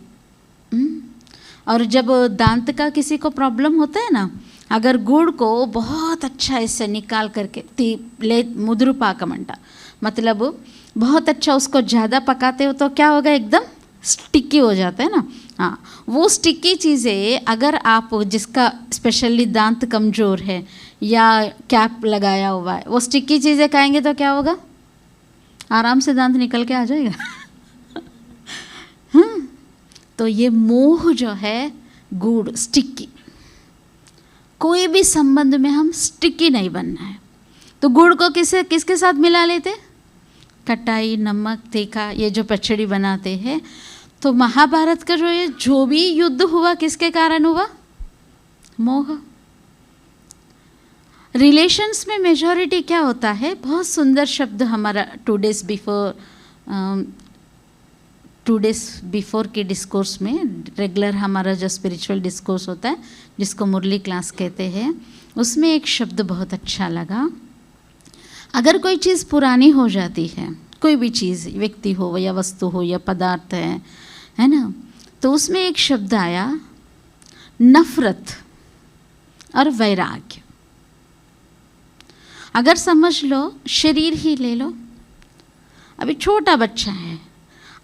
और जब दांत का किसी को प्रॉब्लम होता है ना, अगर गुड़ को बहुत अच्छा इससे निकाल करके ले मुद्र पाकमंटा, मतलब बहुत अच्छा उसको ज़्यादा पकाते हो तो क्या होगा, एकदम स्टिकी हो जाता है ना। हाँ, वो स्टिकी चीज़ें अगर आप जिसका स्पेशली दांत कमज़ोर है या कैप लगाया हुआ है, वो स्टिकी चीज़ें खाएंगे तो क्या होगा, आराम से दांत निकल के आ जाएगा। तो ये मोह जो है गुड़ स्टिकी, कोई भी संबंध में हम स्टिकी नहीं बनना है। तो गुड़ को किसके साथ मिला लेते, खटाई नमक तीखा, ये जो पचड़ी बनाते हैं। तो महाभारत का जो भी युद्ध हुआ किसके कारण हुआ, मोह। रिलेशंस में मेजॉरिटी क्या होता है, बहुत सुंदर शब्द हमारा 2 डेज बिफोर के डिस्कोर्स में, रेगुलर हमारा जो स्पिरिचुअल डिस्कोर्स होता है जिसको मुरली क्लास कहते हैं, उसमें एक शब्द बहुत अच्छा लगा। अगर कोई चीज़ पुरानी हो जाती है, कोई भी चीज़, व्यक्ति हो या वस्तु हो या पदार्थ है ना, तो उसमें एक शब्द आया नफरत और वैराग्य। अगर समझ लो, शरीर ही ले लो, अभी छोटा बच्चा है,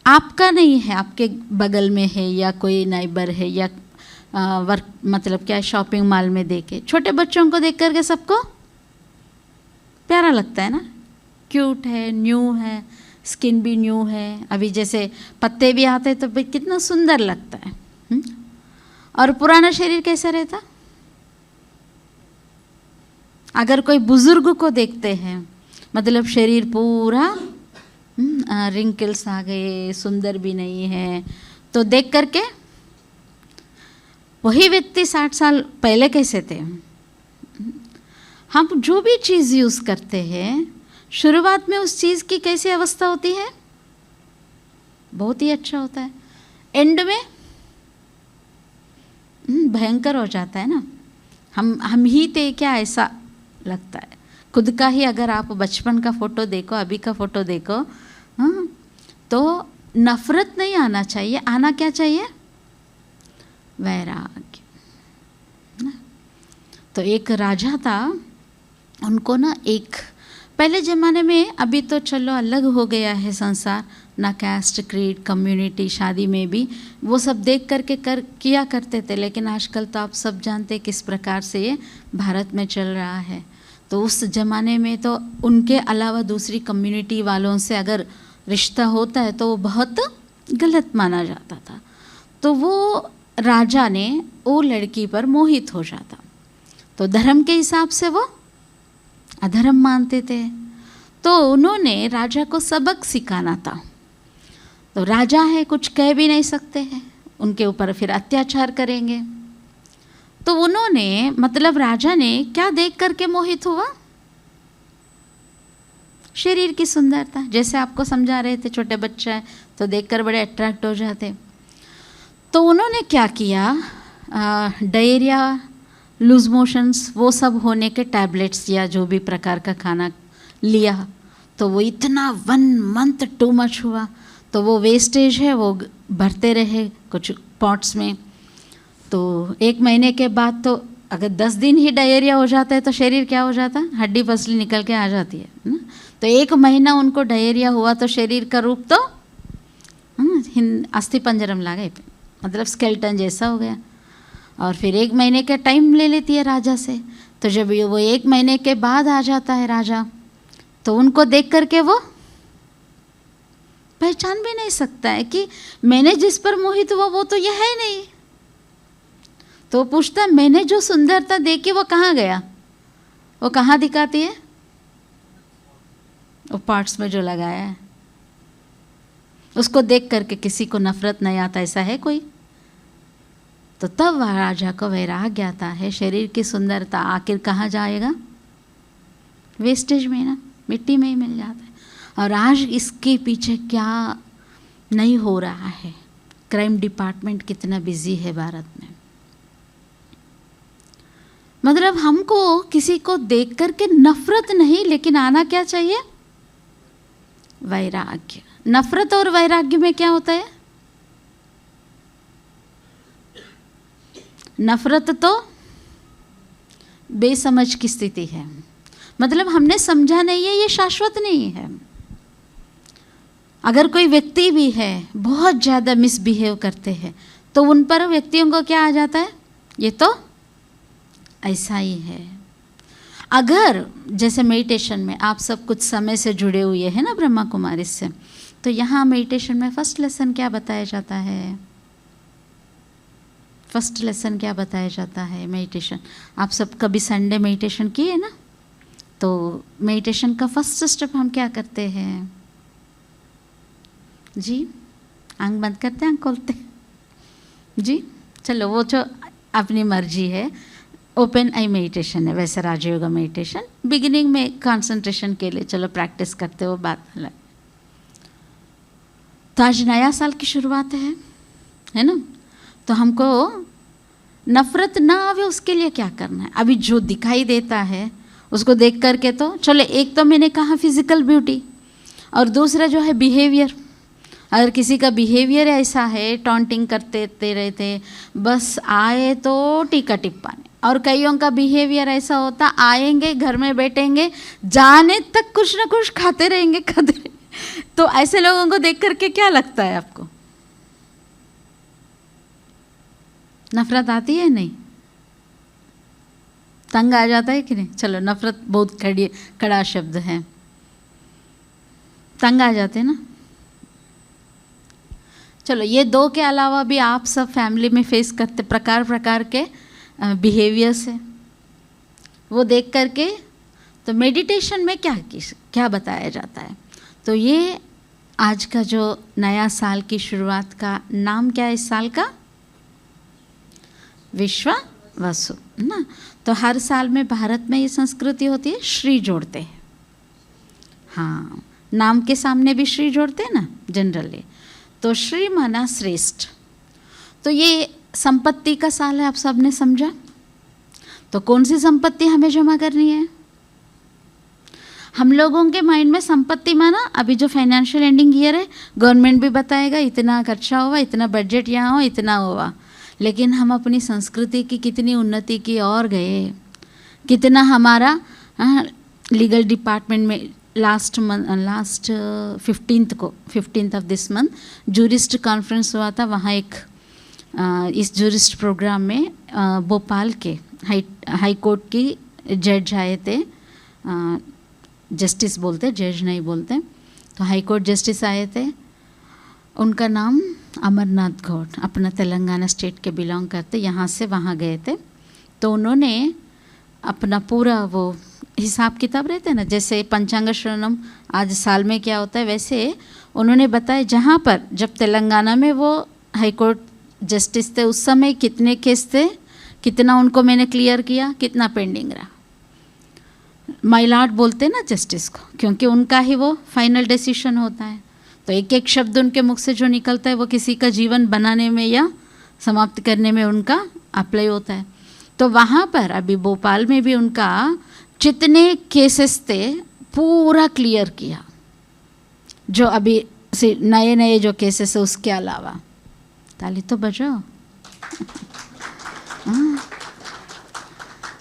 आपका नहीं है, आपके बगल में है या कोई नाइबर है या वर्क मतलब क्या शॉपिंग मॉल में देखे, छोटे बच्चों को देख करके सबको प्यारा लगता है ना, क्यूट है, न्यू है, स्किन भी न्यू है, अभी जैसे पत्ते भी आते हैं तो भी कितना सुंदर लगता है। और पुराना शरीर कैसा रहता, अगर कोई बुजुर्ग को देखते हैं, मतलब शरीर पूरा रिंकल्स आ गए, सुंदर भी नहीं है, तो देख करके वही व्यक्ति 60 साल पहले कैसे थे। हम जो भी चीज़ यूज़ करते हैं, शुरुआत में उस चीज़ की कैसी अवस्था होती है, बहुत ही अच्छा होता है, एंड में भयंकर हो जाता है ना। हम ही थे क्या, ऐसा लगता है। खुद का ही अगर आप बचपन का फ़ोटो देखो, अभी का फ़ोटो देखो, हाँ, तो नफ़रत नहीं आना चाहिए, आना क्या चाहिए, वैराग्य। तो एक राजा था, उनको ना एक पहले ज़माने में, अभी तो चलो अलग हो गया है संसार, ना कैस्ट क्रीड कम्युनिटी, शादी में भी वो सब देख करके किया करते थे, लेकिन आजकल तो आप सब जानते किस प्रकार से ये भारत में चल रहा है। तो उस ज़माने में तो उनके अलावा दूसरी कम्युनिटी वालों से अगर रिश्ता होता है तो वो बहुत गलत माना जाता था। तो वो राजा ने वो लड़की पर मोहित हो जाता, तो धर्म के हिसाब से वो अधर्म मानते थे। तो उन्होंने राजा को सबक सिखाना था। तो राजा है, कुछ कह भी नहीं सकते हैं, उनके ऊपर फिर अत्याचार करेंगे। तो उन्होंने मतलब राजा ने क्या देख करके मोहित हुआ? शरीर की सुंदरता। जैसे आपको समझा रहे थे, छोटे बच्चा है तो देखकर बड़े अट्रैक्ट हो जाते। तो उन्होंने क्या किया, डायरिया, लूज मोशंस, वो सब होने के टैबलेट्स या जो भी प्रकार का खाना लिया। तो वो इतना 1 मंथ टू मच हुआ। तो वो वेस्टेज है वो भरते रहे कुछ पॉट्स में। तो 1 महीने के बाद तो अगर 10 दिन ही डायरिया हो जाता है तो शरीर क्या हो जाता है? हड्डी पसली निकल के आ जाती है ना। तो 1 महीना उनको डायरिया हुआ तो शरीर का रूप तो अस्थि पंजरम ला गए, मतलब स्केल्टन जैसा हो गया। और फिर 1 महीने का टाइम ले लेती है राजा से। तो जब वो 1 महीने के बाद आ जाता है राजा, तो उनको देख करके वो पहचान भी नहीं सकता है कि मैंने जिस पर मोहित हुआ वो तो यह है नहीं। तो पूछता, मैंने जो सुंदरता देखी वो कहाँ गया? वो कहाँ दिखाती है? वो पार्ट्स में जो लगाया है। उसको देख करके किसी को नफरत नहीं आता, ऐसा है कोई? तो तब राजा को वैराग्य आता है, शरीर की सुंदरता आखिर कहाँ जाएगा? वेस्टेज में ना, मिट्टी में ही मिल जाता है। और आज इसके पीछे क्या नहीं हो रहा है? क्राइम डिपार्टमेंट कितना बिजी है भारत में। मतलब हमको किसी को देख करके नफरत नहीं, लेकिन आना क्या चाहिए? वैराग्य। नफरत और वैराग्य में क्या होता है? नफरत तो बेसमझ की स्थिति है, मतलब हमने समझा नहीं है, ये शाश्वत नहीं है। अगर कोई व्यक्ति भी है बहुत ज़्यादा मिसबिहेव करते हैं तो उन पर व्यक्तियों को क्या आ जाता है? ये तो ऐसा ही है। अगर जैसे मेडिटेशन में आप सब कुछ समय से जुड़े हुए हैं ना ब्रह्मा कुमारी से, तो यहाँ मेडिटेशन में फर्स्ट लेसन क्या बताया जाता है? फर्स्ट लेसन क्या बताया जाता है? मेडिटेशन। आप सब कभी संडे मेडिटेशन किए ना? तो मेडिटेशन का फर्स्ट स्टेप हम क्या करते हैं जी? आंख बंद करते हैं, आंख खोलते जी? चलो वो जो अपनी मर्जी है। ओपन आई मेडिटेशन है वैसे राजयोगा मेडिटेशन। बिगिनिंग में कंसंट्रेशन के लिए चलो प्रैक्टिस करते हो, बात अलग। तो आज नया साल की शुरुआत है ना? तो हमको नफरत ना आवे उसके लिए क्या करना है? अभी जो दिखाई देता है उसको देख करके तो चलो, एक तो मैंने कहा फिजिकल ब्यूटी, और दूसरा जो है बिहेवियर। अगर किसी का बिहेवियर ऐसा है, टॉन्टिंग करते रहते, बस आए तो टीका टिप्पानी। और कईयों का बिहेवियर ऐसा होता, आएंगे घर में बैठेंगे, जाने तक कुछ ना कुछ खाते रहेंगे। तो ऐसे लोगों को देख करके क्या लगता है आपको? नफरत आती है नहीं? तंग आ जाता है कि नहीं? चलो, नफरत बहुत कड़ा शब्द है, तंग आ जाते हैं ना। चलो, ये 2 के अलावा भी आप सब फैमिली में फेस करते प्रकार के बिहेवियर्स है, वो देख करके तो मेडिटेशन में क्या बताया जाता है? तो ये आज का जो नया साल की शुरुआत का नाम क्या है इस साल का? विश्व वसु ना। तो हर साल में भारत में ये संस्कृति होती है, श्री जोड़ते हैं। हाँ, नाम के सामने भी श्री जोड़ते हैं ना जनरली। तो श्री माना श्रेष्ठ। तो ये संपत्ति का साल है, आप सब ने समझा। तो कौन सी संपत्ति हमें जमा करनी है? हम लोगों के माइंड में संपत्ति माना अभी जो फाइनेंशियल एंडिंग ईयर है, गवर्नमेंट भी बताएगा इतना खर्चा हुआ, इतना बजट यहाँ हो, इतना हुआ। लेकिन हम अपनी संस्कृति की कितनी उन्नति की ओर गए, कितना हमारा लीगल डिपार्टमेंट में last 15th of this month jurist conference हुआ था। वहाँ एक इस जूरिस्ट प्रोग्राम में भोपाल के हाई कोर्ट की जज आए थे, जस्टिस बोलते, जज नहीं बोलते। तो हाई कोर्ट जस्टिस आए थे, उनका नाम अमरनाथ गौड़, अपना तेलंगाना स्टेट के बिलोंग करते, यहाँ से वहाँ गए थे। तो उन्होंने अपना पूरा वो हिसाब किताब रहते हैं ना, जैसे पंचांग श्रवणम आज साल में क्या होता है, वैसे उन्होंने बताया जहाँ पर जब तेलंगाना में वो हाईकोर्ट जस्टिस थे उस समय कितने केस थे, कितना उनको मैंने क्लियर किया, कितना पेंडिंग रहा। माय लॉर्ड बोलते ना जस्टिस को, क्योंकि उनका ही वो फाइनल डिसीजन होता है। तो एक एक शब्द उनके मुख से जो निकलता है वो किसी का जीवन बनाने में या समाप्त करने में उनका अप्लाई होता है। तो वहाँ पर अभी भोपाल में भी उनका जितने केसेस थे पूरा क्लियर किया, जो अभी से नए नए जो केसेस है उसके अलावा। ताली तो बजाओ।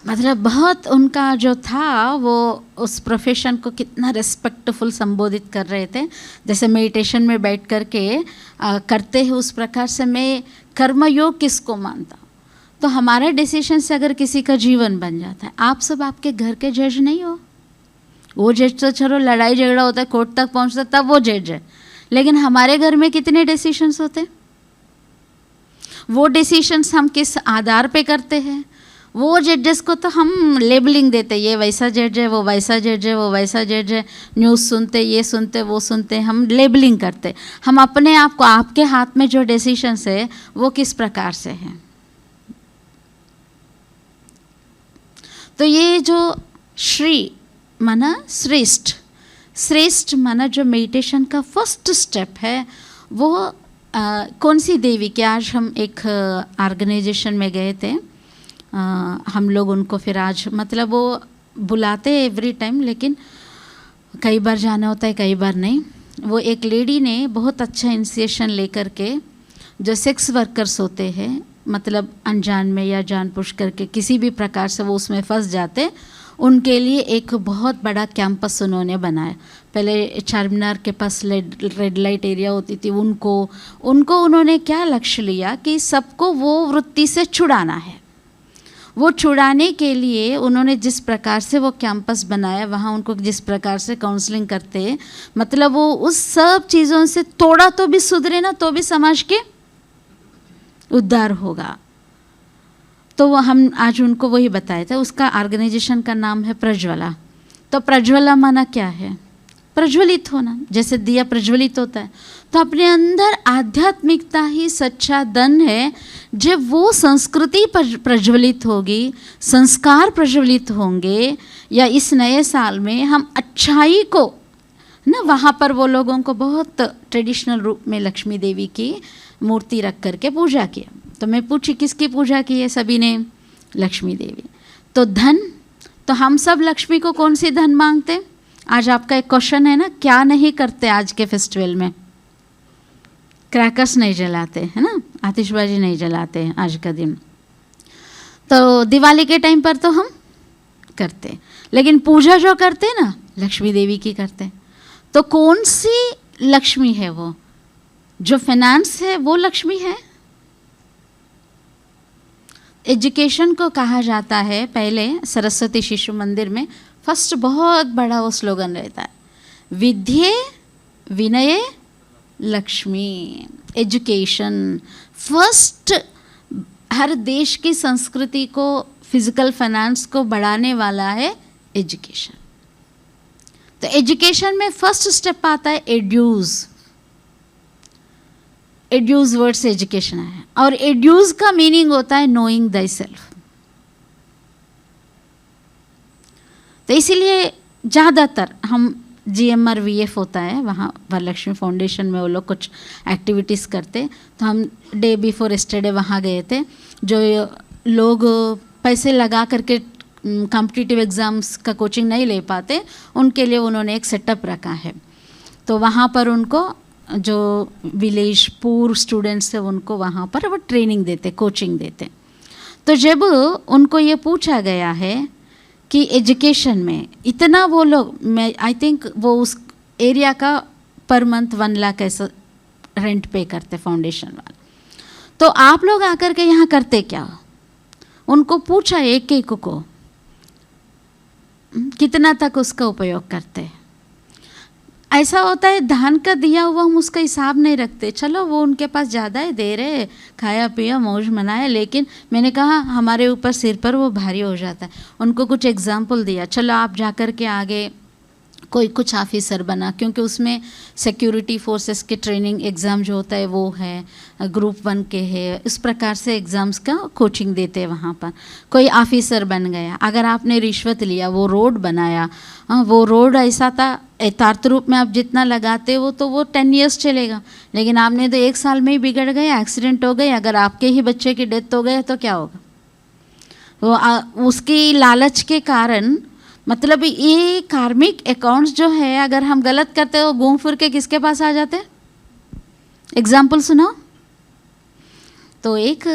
मतलब बहुत उनका जो था वो उस प्रोफेशन को कितना रिस्पेक्टफुल संबोधित कर रहे थे, जैसे मेडिटेशन में बैठ कर के करते हैं उस प्रकार से। मैं कर्मयोग किसको मानता हूँ, तो हमारे डिसीजन से अगर किसी का जीवन बन जाता है, आप सब आपके घर के जज नहीं हो। वो जज तो चलो लड़ाई झगड़ा होता है, कोर्ट तक पहुँचता है, तब वो जज है, लेकिन हमारे घर में कितने डिसीजंस होते हैं, वो डिसीजंस हम किस आधार पे करते हैं। वो जजेस को तो हम लेबलिंग देते, ये वैसा जज है, वो वैसा जज है, वो वैसा जज है, न्यूज़ सुनते, ये सुनते, वो सुनते, हम लेबलिंग करते। हम अपने आप को, आपके हाथ में जो डिसीजंस है वो किस प्रकार से हैं। तो ये जो श्री माना श्रेष्ठ, श्रेष्ठ माना जो मेडिटेशन का फर्स्ट स्टेप है वो कौन सी देवी के, आज हम एक ऑर्गेनाइजेशन में गए थे, हम लोग उनको फिर आज मतलब वो बुलाते हैं एवरी टाइम, लेकिन कई बार जाना होता है कई बार नहीं। वो एक लेडी ने बहुत अच्छा इनिशिएशन लेकर के जो सेक्स वर्कर्स होते हैं, मतलब अनजान में या जानबूझ करके किसी भी प्रकार से वो उसमें फंस जाते, उनके लिए एक बहुत बड़ा कैंपस उन्होंने बनाया। पहले चारमीनार के पास रेड लाइट एरिया होती थी, उनको उन्होंने क्या लक्ष्य लिया कि सबको वो वृत्ति से छुड़ाना है। वो छुड़ाने के लिए उन्होंने जिस प्रकार से वो कैंपस बनाया, वहाँ उनको जिस प्रकार से काउंसलिंग करते, मतलब वो उस सब चीज़ों से थोड़ा तो भी सुधरे ना, तो भी समाज के उद्धार होगा। तो वो हम आज उनको वही बताए थे। उसका ऑर्गेनाइजेशन का नाम है प्रज्वला। तो प्रज्वला माना क्या है, प्रज्वलित होना, जैसे दिया प्रज्वलित होता है। तो अपने अंदर आध्यात्मिकता ही सच्चा धन है। जब वो संस्कृति प्रज्वलित होगी, संस्कार प्रज्वलित होंगे, या इस नए साल में हम अच्छाई को ना, वहाँ पर वो लोगों को बहुत ट्रेडिशनल रूप में लक्ष्मी देवी की मूर्ति रख करके पूजा किया। तो मैं पूछी किसकी पूजा की है, सभी ने लक्ष्मी देवी। तो धन, तो हम सब लक्ष्मी को कौन सी धन मांगते। आज आपका एक क्वेश्चन है ना, क्या नहीं करते आज के फेस्टिवल में, क्रैकर्स नहीं जलाते है ना, आतिशबाजी नहीं जलाते आज का दिन। तो दिवाली के टाइम पर तो हम करते, लेकिन पूजा जो करते ना लक्ष्मी देवी की करते। तो कौन सी लक्ष्मी है वो, जो फाइनेंस है वो लक्ष्मी है। एजुकेशन को कहा जाता है, पहले सरस्वती शिशु मंदिर में फर्स्ट बहुत बड़ा वो स्लोगन रहता है, विद्ये विनये लक्ष्मी। एजुकेशन फर्स्ट, हर देश की संस्कृति को, फिजिकल फाइनेंस को बढ़ाने वाला है एजुकेशन। तो एजुकेशन में फर्स्ट स्टेप आता है एड्यूज। एड्यूज वर्ड से एजुकेशन है, और एड्यूज का मीनिंग होता है नोइंग दाई सेल्फ। तो इसीलिए ज़्यादातर हम GMRVF होता है, वहाँ वरलक्ष्मी फाउंडेशन में वो लोग कुछ एक्टिविटीज़ करते। तो हम डे बिफोर यस्टरडे वहाँ गए थे। जो लोग पैसे लगा करके कॉम्पिटिटिव एग्ज़ाम्स का कोचिंग नहीं ले पाते, उनके लिए उन्होंने एक सेटअप रखा है। तो वहाँ पर उनको जो विलेज पूर स्टूडेंट्स है उनको वहाँ पर वो ट्रेनिंग देते, कोचिंग देते। तो जब उनको ये पूछा गया है कि एजुकेशन में इतना वो लोग, मैं आई थिंक वो उस एरिया का पर मंथ 1 लाख ऐसा रेंट पे करते फाउंडेशन वाले। तो आप लोग आकर के यहाँ करते क्या, उनको पूछा एक एक को कितना तक उसका उपयोग करते। ऐसा होता है धान का दिया हुआ हम उसका हिसाब नहीं रखते, चलो वो उनके पास ज़्यादा है, दे रहे, खाया पिया मौज मनाया, लेकिन मैंने कहा हमारे ऊपर सिर पर वो भारी हो जाता है। उनको कुछ एग्जाम्पल दिया, चलो आप जा कर के आगे कोई कुछ ऑफिसर बना, क्योंकि उसमें सिक्योरिटी फोर्सेस के ट्रेनिंग एग्ज़ाम जो होता है वो है, ग्रुप 1 के है, इस प्रकार से एग्ज़ाम्स का कोचिंग देते हैं वहाँ पर। कोई ऑफिसर बन गया, अगर आपने रिश्वत लिया, वो रोड बनाया, वो रोड ऐसा था यथार्थ रूप में आप जितना लगाते हो तो वो 10 years चलेगा, लेकिन आपने तो 1 साल में ही बिगड़ गए, एक्सीडेंट हो गए, अगर आपके ही बच्चे की डेथ हो गई तो क्या होगा। वो उसकी लालच के कारण, मतलब ये कार्मिक अकाउंट्स जो है अगर हम गलत करते हो घूम फिर के किसके पास आ जाते हैं। एग्जाम्पल सुनो तो, एक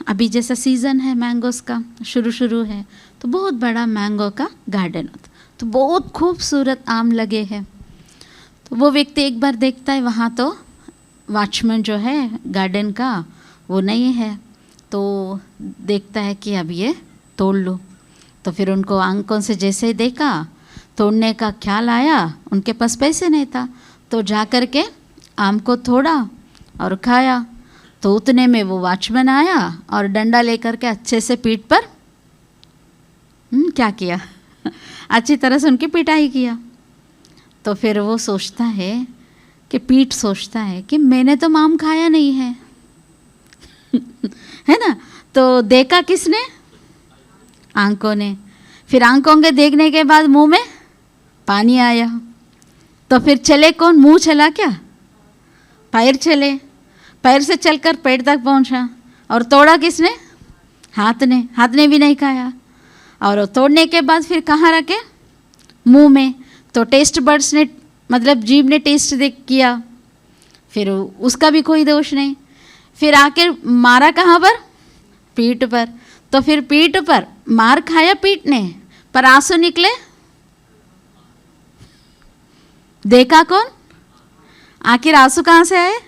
अभी जैसा सीज़न है मैंगोस का, शुरू है तो बहुत बड़ा मैंगो का गार्डन होता, तो बहुत खूबसूरत आम लगे हैं। तो वो व्यक्ति एक बार देखता है वहाँ तो वॉचमैन जो है गार्डन का वो नहीं है, तो देखता है कि अब ये तोड़ लो। तो फिर उनको आंखों से जैसे ही देखा, तोड़ने का ख्याल आया, उनके पास पैसे नहीं था, तो जा कर के आम को तोड़ा और खाया। तो उतने में वो वॉचमैन आया और डंडा लेकर के अच्छे से पीठ पर क्या किया अच्छी तरह से उनकी पिटाई किया। तो फिर वो सोचता है कि पीठ सोचता है कि मैंने तो आम खाया नहीं है है ना। तो देखा किसने, आंखों ने। फिर आंखों के देखने के बाद मुंह में पानी आया, तो फिर चले कौन, मुंह चला क्या, पैर चले, पैर से चलकर पेट तक पहुंचा। और तोड़ा किसने, हाथ ने, हाथ ने भी नहीं खाया। और तोड़ने के बाद फिर कहाँ रखे, मुंह में। तो टेस्ट बर्ड्स ने, मतलब जीभ ने टेस्ट किया, फिर उसका भी कोई दोष नहीं। फिर आके मारा कहाँ पर, पीठ पर। तो फिर पीठ पर मार खाया पीठ ने, पर आंसू निकले, देखा कौन, आखिर आंसू कहाँ से आए।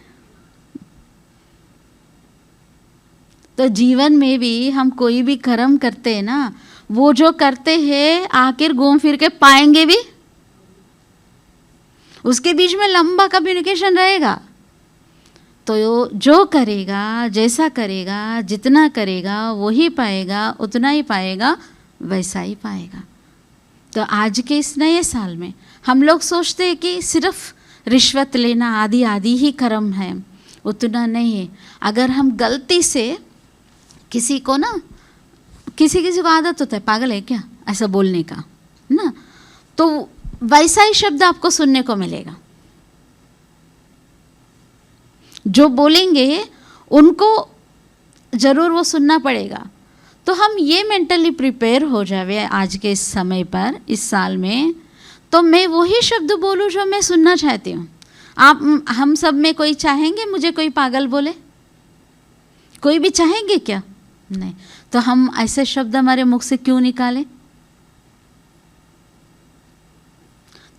तो जीवन में भी हम कोई भी कर्म करते हैं ना, वो जो करते हैं आखिर घूम फिर के पाएंगे भी, उसके बीच में लंबा कम्युनिकेशन रहेगा। तो जो करेगा, जैसा करेगा, जितना करेगा वही पाएगा, उतना ही पाएगा, वैसा ही पाएगा। तो आज के इस नए साल में हम लोग सोचते हैं कि सिर्फ रिश्वत लेना आदि आदि ही कर्म है, उतना नहीं है। अगर हम गलती से किसी को ना, किसी को आदत होता है पागल है क्या ऐसा बोलने का ना, तो वैसा ही शब्द आपको सुनने को मिलेगा। जो बोलेंगे उनको ज़रूर वो सुनना पड़ेगा। तो हम ये मेंटली प्रिपेयर हो जावे आज के इस समय पर, इस साल में, तो मैं वही शब्द बोलूँ जो मैं सुनना चाहती हूँ। आप हम सब में कोई चाहेंगे मुझे कोई पागल बोले, कोई भी चाहेंगे क्या, नहीं। तो हम ऐसे शब्द हमारे मुख से क्यों निकालें।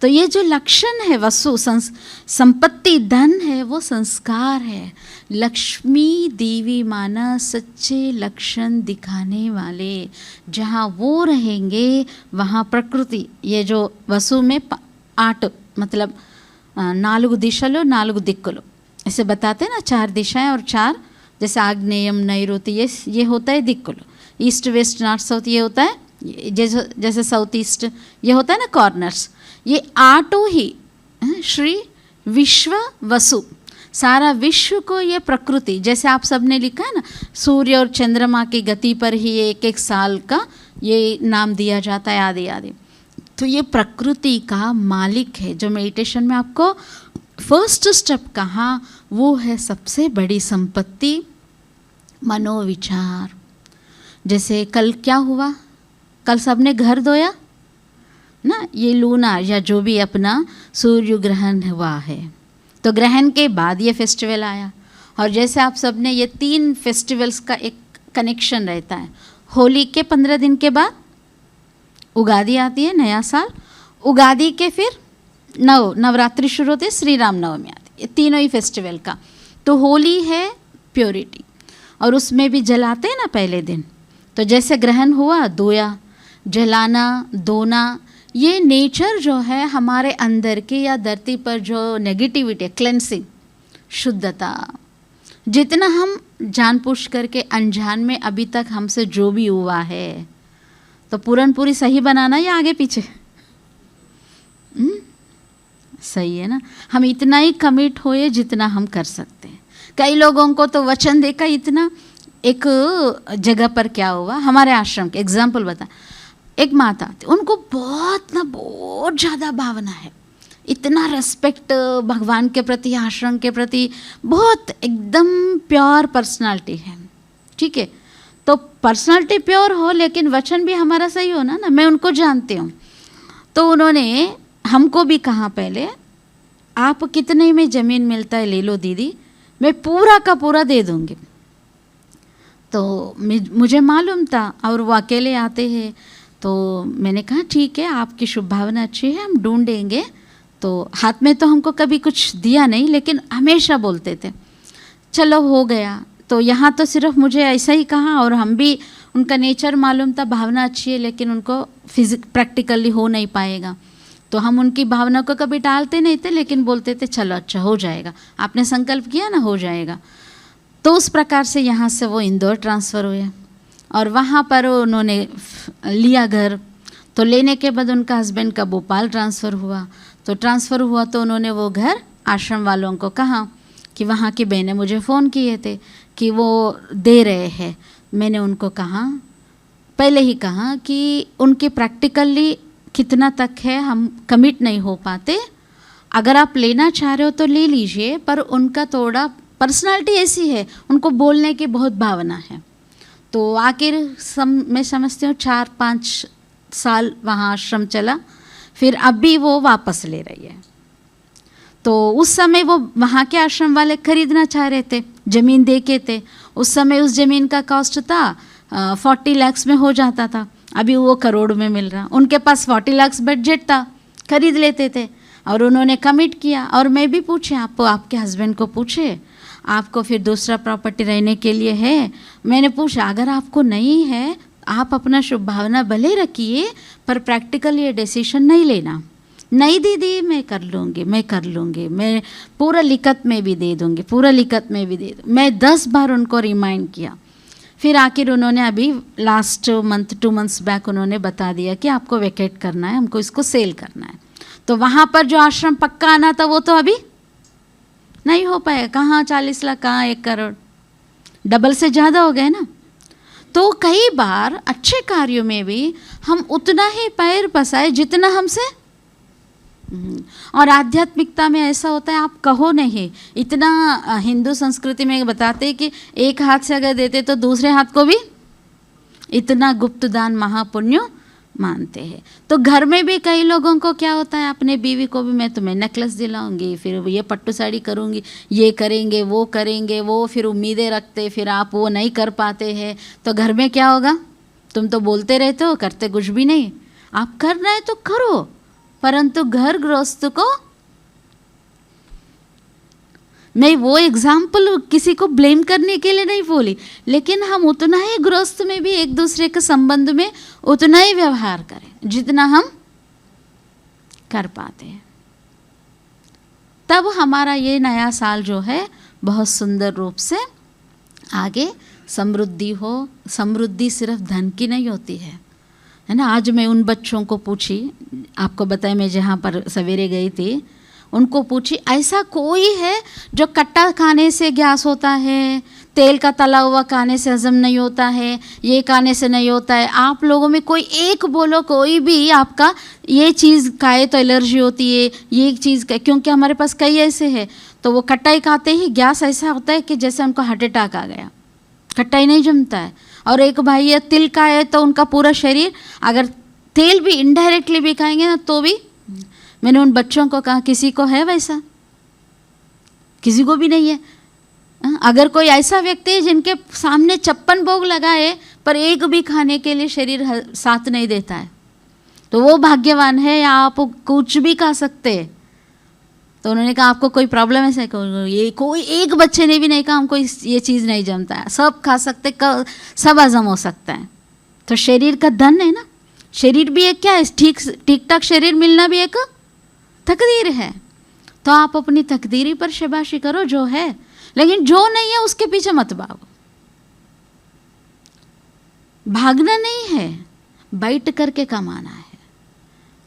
तो ये जो लक्षण है, वसु संपत्ति धन है, वो संस्कार है। लक्ष्मी देवी माना सच्चे लक्षण दिखाने वाले, जहाँ वो रहेंगे वहाँ प्रकृति, ये जो वसु में 8 मतलब 4 दिशलो 4 दिक्कुलो ऐसे बताते हैं ना, 4 दिशाएं और 4 जैसे आग्नेयम नैऋत्य, ये होता है दिक्कुलो, ईस्ट वेस्ट नॉर्थ साउथ ये होता है, जैसे साउथ ईस्ट ये होता है ना कॉर्नर्स। ये 8 ही श्री विश्व वसु, सारा विश्व को ये प्रकृति, जैसे आप सबने लिखा है ना, सूर्य और चंद्रमा की गति पर ही एक एक साल का ये नाम दिया जाता है आदि आदि। तो ये प्रकृति का मालिक है। जो मेडिटेशन में आपको फर्स्ट स्टेप कहा, वो है सबसे बड़ी संपत्ति मनोविचार। जैसे कल क्या हुआ, कल सबने घर धोया ना, ये लूनार या जो भी अपना सूर्य ग्रहण हुआ है, तो ग्रहण के बाद ये फेस्टिवल आया। और जैसे आप सब ने, ये 3 फेस्टिवल्स का एक कनेक्शन रहता है। होली के 15 दिन के बाद उगादी आती है, नया साल। उगादी के फिर नवरात्रि शुरू होती है, श्री राम नवमी आती है, ये तीनों ही फेस्टिवल का। तो होली है प्योरिटी, और उसमें भी जलाते हैं ना पहले दिन। तो जैसे ग्रहण हुआ, दोया, जलाना, धोना, ये नेचर जो है हमारे अंदर के या धरती पर जो नेगेटिविटी, क्लेंसिंग, शुद्धता, जितना हम जानबूझ करके अनजान में अभी तक हमसे जो भी हुआ है, तो पूरन पूरी सही बनाना या आगे पीछे? सही है ना? हम इतना ही कमिट होए जितना हम कर सकते हैं। कई लोगों को तो वचन देकर इतना, एक जगह पर क्या हुआ, हमारे आश्रम के एग्जाम्पल बता, एक माता थी, उनको बहुत ज़्यादा भावना है, इतना रेस्पेक्ट भगवान के प्रति, आश्रम के प्रति, बहुत एकदम प्योर पर्सनालिटी है, ठीक है। तो पर्सनालिटी प्योर हो लेकिन वचन भी हमारा सही हो ना, मैं उनको जानती हूँ। तो उन्होंने हमको भी कहा पहले, आप कितने में ज़मीन मिलता है ले लो दीदी, मैं पूरा का पूरा दे दूँगी। तो मुझे मालूम था और वो अकेले आते हैं, तो मैंने कहा ठीक है, आपकी शुभ भावना अच्छी है, हम ढूंढेंगे। तो हाथ में तो हमको कभी कुछ दिया नहीं, लेकिन हमेशा बोलते थे चलो हो गया। तो यहाँ तो सिर्फ मुझे ऐसा ही कहा, और हम भी, उनका नेचर मालूम था, भावना अच्छी है लेकिन उनको प्रैक्टिकली हो नहीं पाएगा। तो हम उनकी भावना को कभी टालते नहीं थे, लेकिन बोलते थे चलो अच्छा हो जाएगा, आपने संकल्प किया ना, हो जाएगा। तो उस प्रकार से यहाँ से वो इंदौर ट्रांसफ़र हुए और वहाँ पर उन्होंने लिया घर। तो लेने के बाद उनका हस्बैंड का भोपाल ट्रांसफ़र हुआ। तो ट्रांसफ़र हुआ तो उन्होंने वो घर आश्रम वालों को कहा कि वहाँ की बहनें मुझे फ़ोन किए थे कि वो दे रहे हैं। मैंने उनको कहा, पहले ही कहा कि उनके प्रैक्टिकली कितना तक है हम कमिट नहीं हो पाते, अगर आप लेना चाह रहे हो तो ले लीजिए, पर उनका थोड़ा पर्सनालिटी ऐसी है, उनको बोलने की बहुत भावना है। तो आखिर मैं समझती हूँ 4-5 साल वहाँ आश्रम चला, फिर अभी वो वापस ले रही है। तो उस समय वो वहाँ के आश्रम वाले खरीदना चाह रहे थे, ज़मीन दे के थे। उस समय उस ज़मीन का कॉस्ट था 40 लाख में हो जाता था, अभी वो करोड़ में मिल रहा। उनके पास 40 लाख बजट था, खरीद लेते थे। और उन्होंने कमिट किया। और मैं भी पूछे, आप आपके हस्बैंड को पूछे आपको फिर दूसरा प्रॉपर्टी रहने के लिए है? मैंने पूछा अगर आपको नहीं है आप अपना शुभ भावना भले रखिए, पर प्रैक्टिकल ये डिसीजन नहीं लेना। नहीं दीदी मैं कर लूँगी, मैं पूरा लिखत में भी दे दूँगी, पूरा लिखत में भी दे दूँ। मैं 10 बार उनको रिमाइंड किया। फिर आखिर उन्होंने अभी लास्ट मंथ 2 मंथ्स बैक उन्होंने बता दिया कि आपको वेकेट करना है, हमको इसको सेल करना है। तो वहाँ पर जो आश्रम पक्का आना था वो तो अभी नहीं हो पाएगा। कहाँ 40 लाख, कहाँ 1 करोड़, डबल से ज़्यादा हो गए ना। तो कई बार अच्छे कार्यों में भी हम उतना ही पैर पसाए जितना हमसे। और आध्यात्मिकता में ऐसा होता है, आप कहो नहीं, इतना हिंदू संस्कृति में बताते हैं कि एक हाथ से अगर देते तो दूसरे हाथ को भी इतना गुप्त दान महापुण्य मानते हैं। तो घर में भी कई लोगों को क्या होता है, अपने बीवी को भी मैं तुम्हें नेकलेस दिलाऊंगी, फिर ये पट्टू साड़ी करूंगी, ये करेंगे, वो फिर उम्मीदें रखते, फिर आप वो नहीं कर पाते हैं। तो घर में क्या होगा, तुम तो बोलते रहते हो, करते कुछ भी नहीं। आप करना है तो करो, परंतु घर गृहस्थ को, मैं वो एग्जाम्पल किसी को ब्लेम करने के लिए नहीं बोली, लेकिन हम उतना ही गृहस्थ में भी एक दूसरे के संबंध में उतना ही व्यवहार करें जितना हम कर पाते हैं। तब हमारा ये नया साल जो है बहुत सुंदर रूप से आगे समृद्धि हो। समृद्धि सिर्फ धन की नहीं होती है ना। आज मैं उन बच्चों को पूछी, आपको बताया मैं जहाँ पर सवेरे गई थी, उनको पूछी ऐसा कोई है जो कट्टा खाने से गैस होता है, तेल का तला हुआ खाने से हजम नहीं होता है, ये खाने से नहीं होता है? आप लोगों में कोई एक बोलो, कोई भी आपका ये चीज़ खाए तो एलर्जी होती है, ये चीज़ क्योंकि हमारे पास कई ऐसे हैं, तो वो खट्टा ही खाते ही गैस ऐसा होता है कि जैसे उनको हार्ट अटैक आ गया, खट्टा ही नहीं जमता है। और एक भाई है तिल का है, तो उनका पूरा शरीर, अगर तेल भी इनडायरेक्टली भी खाएंगे ना तो भी। मैंने उन बच्चों को कहा किसी को है वैसा? किसी को भी नहीं है। अगर कोई ऐसा व्यक्ति है जिनके सामने 56 भोग लगाए पर एक भी खाने के लिए शरीर साथ नहीं देता है, तो वो भाग्यवान है, या आप कुछ भी खा सकते हैं। तो उन्होंने कहा आपको कोई प्रॉब्लम है? ये कोई एक बच्चे ने भी नहीं कहा हमको ये चीज़ नहीं जमता है, सब खा सकते, सब हजम हो सकता है। तो शरीर का धन है ना, शरीर भी एक क्या है, ठीक ठाक शरीर मिलना भी एक तकदीर है। तो आप अपनी तकदीरी पर शाबाशी करो जो है, लेकिन जो नहीं है उसके पीछे मत भागो। भागना नहीं है, बैठ करके कमाना है।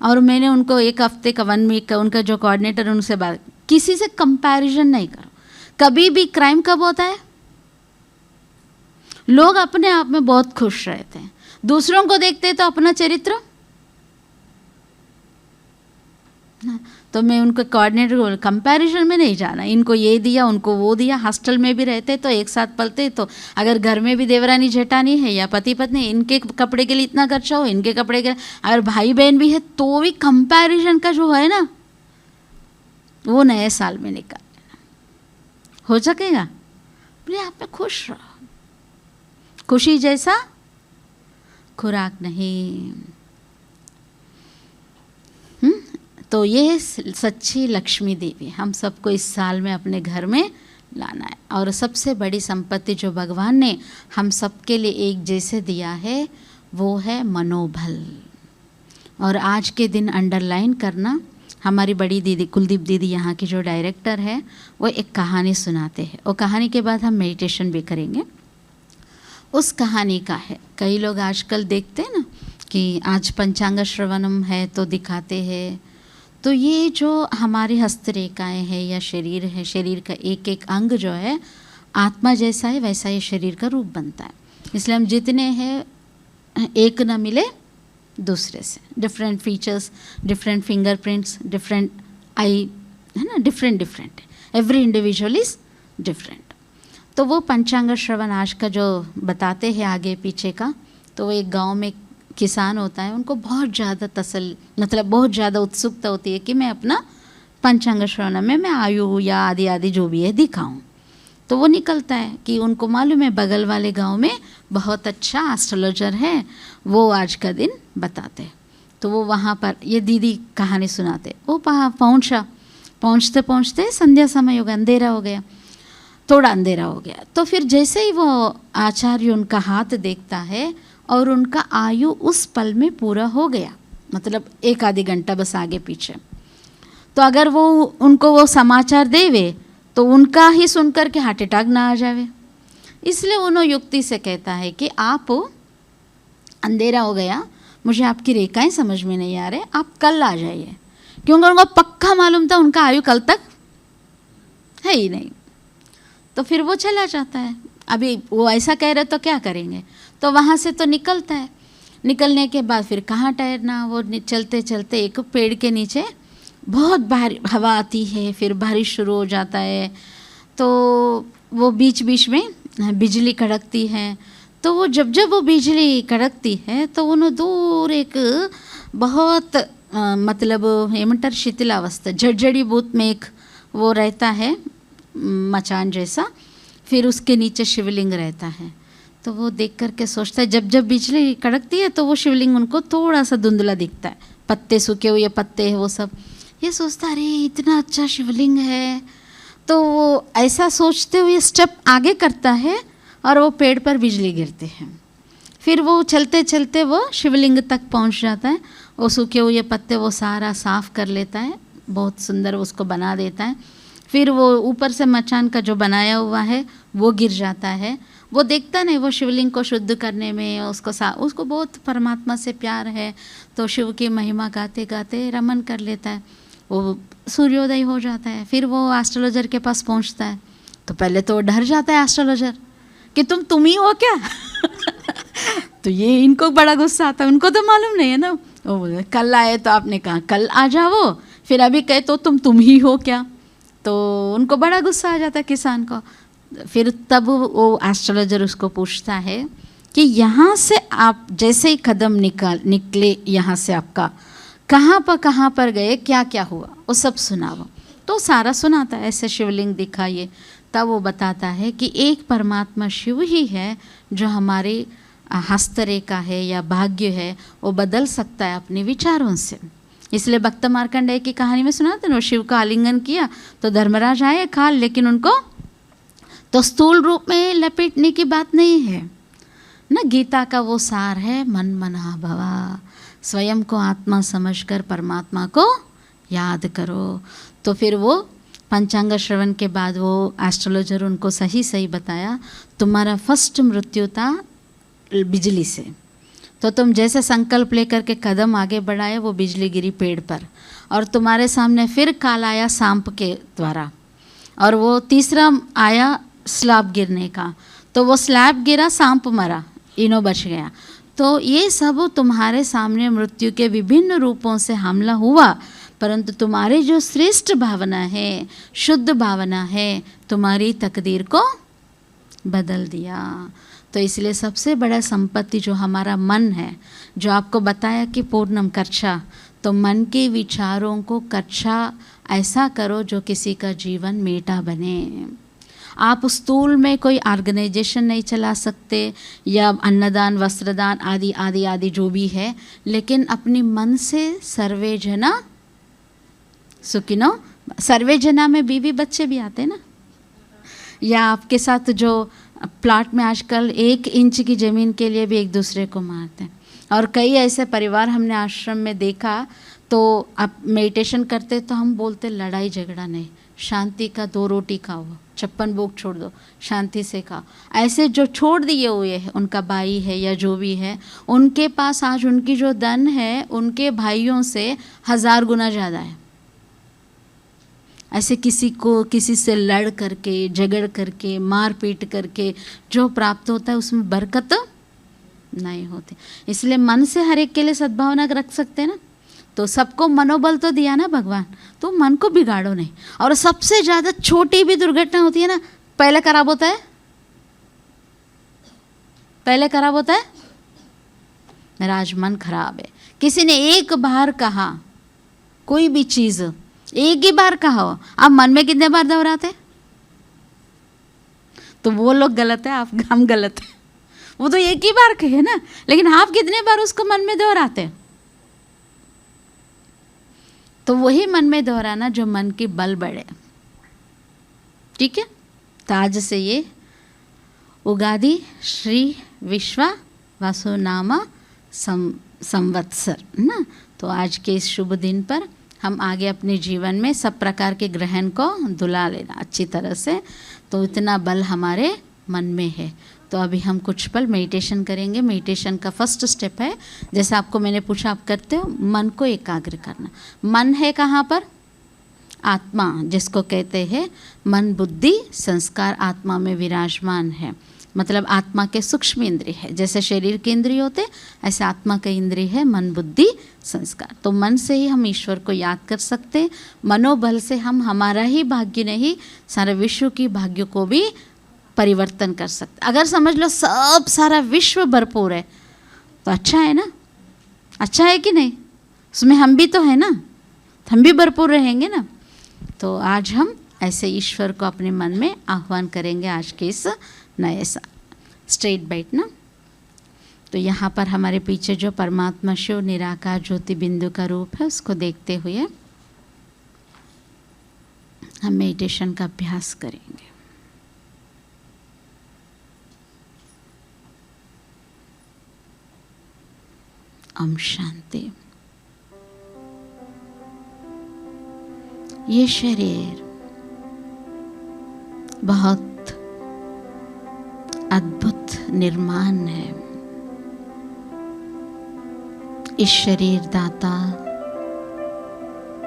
और मैंने उनको एक हफ्ते का 1 वीक का उनका जो कोऑर्डिनेटर उनसे बात, किसी से कंपैरिजन नहीं करो। कभी भी क्राइम कब होता है, लोग अपने आप में बहुत खुश रहते हैं, दूसरों को देखते तो अपना चरित्र। तो मैं उनको कोऑर्डिनेटर को कंपैरिजन में नहीं जाना, इनको ये दिया उनको वो दिया। हॉस्टल में भी रहते तो एक साथ पलते, तो अगर घर में भी देवरानी जेठानी है या पति पत्नी, इनके कपड़े के लिए इतना खर्चा हो, इनके कपड़े के लिए, अगर भाई बहन भी है तो भी कंपैरिजन का जो है ना, वो नए साल में निकाल हो सकेगा। अपने आप में खुश रहो, खुशी जैसा खुराक नहीं। तो ये सच्ची लक्ष्मी देवी हम सबको इस साल में अपने घर में लाना है। और सबसे बड़ी संपत्ति जो भगवान ने हम सबके लिए एक जैसे दिया है वो है मनोबल। और आज के दिन अंडरलाइन करना, हमारी बड़ी दीदी कुलदीप दीदी यहाँ की जो डायरेक्टर है वो एक कहानी सुनाते हैं, और कहानी के बाद हम मेडिटेशन भी करेंगे। उस कहानी का है, कई लोग आजकल देखते हैं ना कि आज पंचांग श्रवणम है तो दिखाते हैं, तो ये जो हमारी हस्तरेखाएँ हैं या शरीर है, शरीर का एक एक अंग जो है आत्मा जैसा है वैसा ये शरीर का रूप बनता है। इसलिए हम जितने हैं एक न मिले दूसरे से, different features, different fingerprints, different I है ना, different every individual is different. तो वो पंचांग श्रवण आज का जो बताते हैं आगे पीछे का, तो वो एक गांव में किसान होता है, उनको बहुत ज़्यादा मतलब बहुत ज़्यादा उत्सुकता होती है कि मैं अपना पंचांग श्रवण में मैं आयु या आदि जो भी है दिखाऊं। तो वो निकलता है कि उनको मालूम है बगल वाले गांव में बहुत अच्छा एस्ट्रोलॉजर है, वो आज का दिन बताते। तो वो वहाँ पर ये दीदी कहानी सुनाते, वो पहुँचते पहुँचते संध्या समय हो गया, अंधेरा हो गया, थोड़ा अंधेरा हो गया। तो फिर जैसे ही वो आचार्य उनका हाथ देखता है और उनका आयु उस पल में पूरा हो गया, मतलब 1 आधा घंटा बस आगे पीछे। तो अगर वो उनको वो समाचार देवे तो उनका ही सुनकर के हार्ट अटैक ना आ जावे, इसलिए उन्होंने युक्ति से कहता है कि आप अंधेरा हो गया, मुझे आपकी रेखाएं समझ में नहीं आ रहे, आप कल आ जाइए, क्योंकि उनको पक्का मालूम था उनका आयु कल तक है ही नहीं। तो फिर वो चला जाता है, अभी वो ऐसा कह रहे तो क्या करेंगे। तो वहाँ से तो निकलता है, निकलने के बाद फिर कहाँ ठहरना, वो चलते चलते एक पेड़ के नीचे बहुत भारी हवा आती है, फिर बारिश शुरू हो जाता है, तो वो बीच बीच में बिजली कड़कती है। तो वो जब वो बिजली कड़कती है तो उन्होंने दूर एक बहुत मतलब ఏమంటారు शिथिलावस्था जड़जड़ीभूत में एक वो रहता है मचान जैसा, फिर उसके नीचे शिवलिंग रहता है। तो वो देख करके सोचता है, जब बिजली कड़कती है तो वो शिवलिंग उनको थोड़ा सा धुंधला दिखता है, पत्ते सूखे हुए पत्ते हैं वो सब। ये सोचता है अरे इतना अच्छा शिवलिंग है, तो वो ऐसा सोचते हुए स्टेप आगे करता है और वो पेड़ पर बिजली गिरती है। फिर वो चलते चलते वो शिवलिंग तक पहुंच जाता है, वो सूखे हुए पत्ते वो सारा साफ़ कर लेता है, बहुत सुंदर उसको बना देता है। फिर वो ऊपर से मचान का जो बनाया हुआ है वो गिर जाता है। वो देखता नहीं, वो शिवलिंग को शुद्ध करने में उसको बहुत परमात्मा से प्यार है, तो शिव की महिमा गाते गाते रमन कर लेता है। वो सूर्योदय हो जाता है, फिर वो एस्ट्रोलॉजर के पास पहुंचता है। तो पहले तो डर जाता है एस्ट्रोलॉजर कि तुम ही हो क्या तो ये इनको बड़ा गुस्सा आता है, उनको तो मालूम नहीं है ना। वो बोले कल आए तो आपने कहा कल आ जाओ, फिर अभी कहे तो तुम ही हो क्या, तो उनको बड़ा गुस्सा आ जाता है किसान को। फिर तब वो एस्ट्रोलॉजर उसको पूछता है कि यहाँ से आप जैसे ही कदम निकले यहाँ से आपका कहाँ पर गए, क्या क्या हुआ, वो सब सुनाओ। तो सारा सुनाता है, ऐसे शिवलिंग दिखाइए। तब वो बताता है कि एक परमात्मा शिव ही है जो हमारी हस्तरेखा है या भाग्य है वो बदल सकता है अपने विचारों से। इसलिए भक्त मार्कंडेय की कहानी में सुनाते ना, शिव का आलिंगन किया तो धर्मराज आए काल, लेकिन उनको तो स्थूल रूप में लपेटने की बात नहीं है ना। गीता का वो सार है मन मना भवा, स्वयं को आत्मा समझकर परमात्मा को याद करो। तो फिर वो पंचांग श्रवण के बाद वो एस्ट्रोलॉजर उनको सही सही बताया, तुम्हारा फर्स्ट मृत्यु था बिजली से, तो तुम जैसे संकल्प लेकर के कदम आगे बढ़ाए वो बिजली गिरी पेड़ पर, और तुम्हारे सामने फिर काल आया सांप के द्वारा, और वो तीसरा आया स्लैब गिरने का, तो वो स्लैब गिरा, सांप मरा, इनो बच गया। तो ये सब तुम्हारे सामने मृत्यु के विभिन्न रूपों से हमला हुआ, परंतु तुम्हारी जो श्रेष्ठ भावना है, शुद्ध भावना है, तुम्हारी तकदीर को बदल दिया। तो इसलिए सबसे बड़ा संपत्ति जो हमारा मन है, जो आपको बताया कि पूर्णम कर्चा, तो मन के विचारों को कच्चा ऐसा करो जो किसी का जीवन मीठा बने। आप स्थूल में कोई ऑर्गेनाइजेशन नहीं चला सकते या अन्नदान, वस्त्रदान आदि आदि आदि जो भी है, लेकिन अपनी मन से सर्वे जना सुखिनो, सर्वे जना में बीवी बच्चे भी आते ना, या आपके साथ जो प्लाट में आजकल 1 इंच की ज़मीन के लिए भी एक दूसरे को मारते हैं। और कई ऐसे परिवार हमने आश्रम में देखा, तो आप मेडिटेशन करते तो हम बोलते लड़ाई झगड़ा नहीं, शांति का 2 रोटी खाओ, 56 भोग छोड़ दो, शांति से खाओ। ऐसे जो छोड़ दिए हुए हैं, उनका भाई है या जो भी है, उनके पास आज उनकी जो धन है उनके भाइयों से 1000 गुना ज़्यादा है। ऐसे किसी को किसी से लड़ करके, झगड़ करके, मार पीट करके जो प्राप्त होता है उसमें बरकत नहीं होती। इसलिए मन से हर एक के लिए सद्भावना रख सकते हैं ना। तो सबको मनोबल तो दिया ना भगवान, तो मन को बिगाड़ो नहीं। और सबसे ज़्यादा छोटी भी दुर्घटना होती है ना, पहले खराब होता है, पहले खराब होता है, मेरा आज मन खराब है। किसी ने एक बार कहा, कोई भी चीज़ एक ही बार कहा हो, आप मन में कितने बार दोहराते? तो वो लोग गलत है, हम गलत है। वो तो एक ही बार कहे ना, लेकिन आप कितने बार उसको मन में दोहराते? तो वही मन में दोहराना जो मन की बल बढ़े। ठीक है, तो आज से ये उगादि श्री विश्व वसुनामा संवत्सर ना, तो आज के इस शुभ दिन पर हम आगे अपने जीवन में सब प्रकार के ग्रहण को धुला लेना अच्छी तरह से। तो इतना बल हमारे मन में है। तो अभी हम कुछ पल मेडिटेशन करेंगे। मेडिटेशन का फर्स्ट स्टेप है, जैसे आपको मैंने पूछा आप करते हो, मन को एकाग्र करना। मन है कहाँ पर? आत्मा, जिसको कहते हैं मन बुद्धि संस्कार आत्मा में विराजमान है। मतलब आत्मा के सूक्ष्म इंद्रिय है, जैसे शरीर के इंद्रिय होते ऐसे आत्मा का इंद्रिय है मन बुद्धि संस्कार। तो मन से ही हम ईश्वर को याद कर सकते। मनोबल से हम हमारा ही भाग्य नहीं, सारे विश्व की भाग्य को भी परिवर्तन कर सकते। अगर समझ लो सब सारा विश्व भरपूर है तो अच्छा है ना, अच्छा है कि नहीं? उसमें हम भी तो है ना, हम भी भरपूर रहेंगे ना। तो आज हम ऐसे ईश्वर को अपने मन में आह्वान करेंगे आज के इस नए साल। स्ट्रेट बैठना। तो यहाँ पर हमारे पीछे जो परमात्मा शिव निराकार ज्योति बिंदु का रूप है उसको देखते हुए हम मेडिटेशन का अभ्यास करेंगे। ओम शांति। ये शरीर बहुत अद्भुत निर्माण है। इस शरीर दाता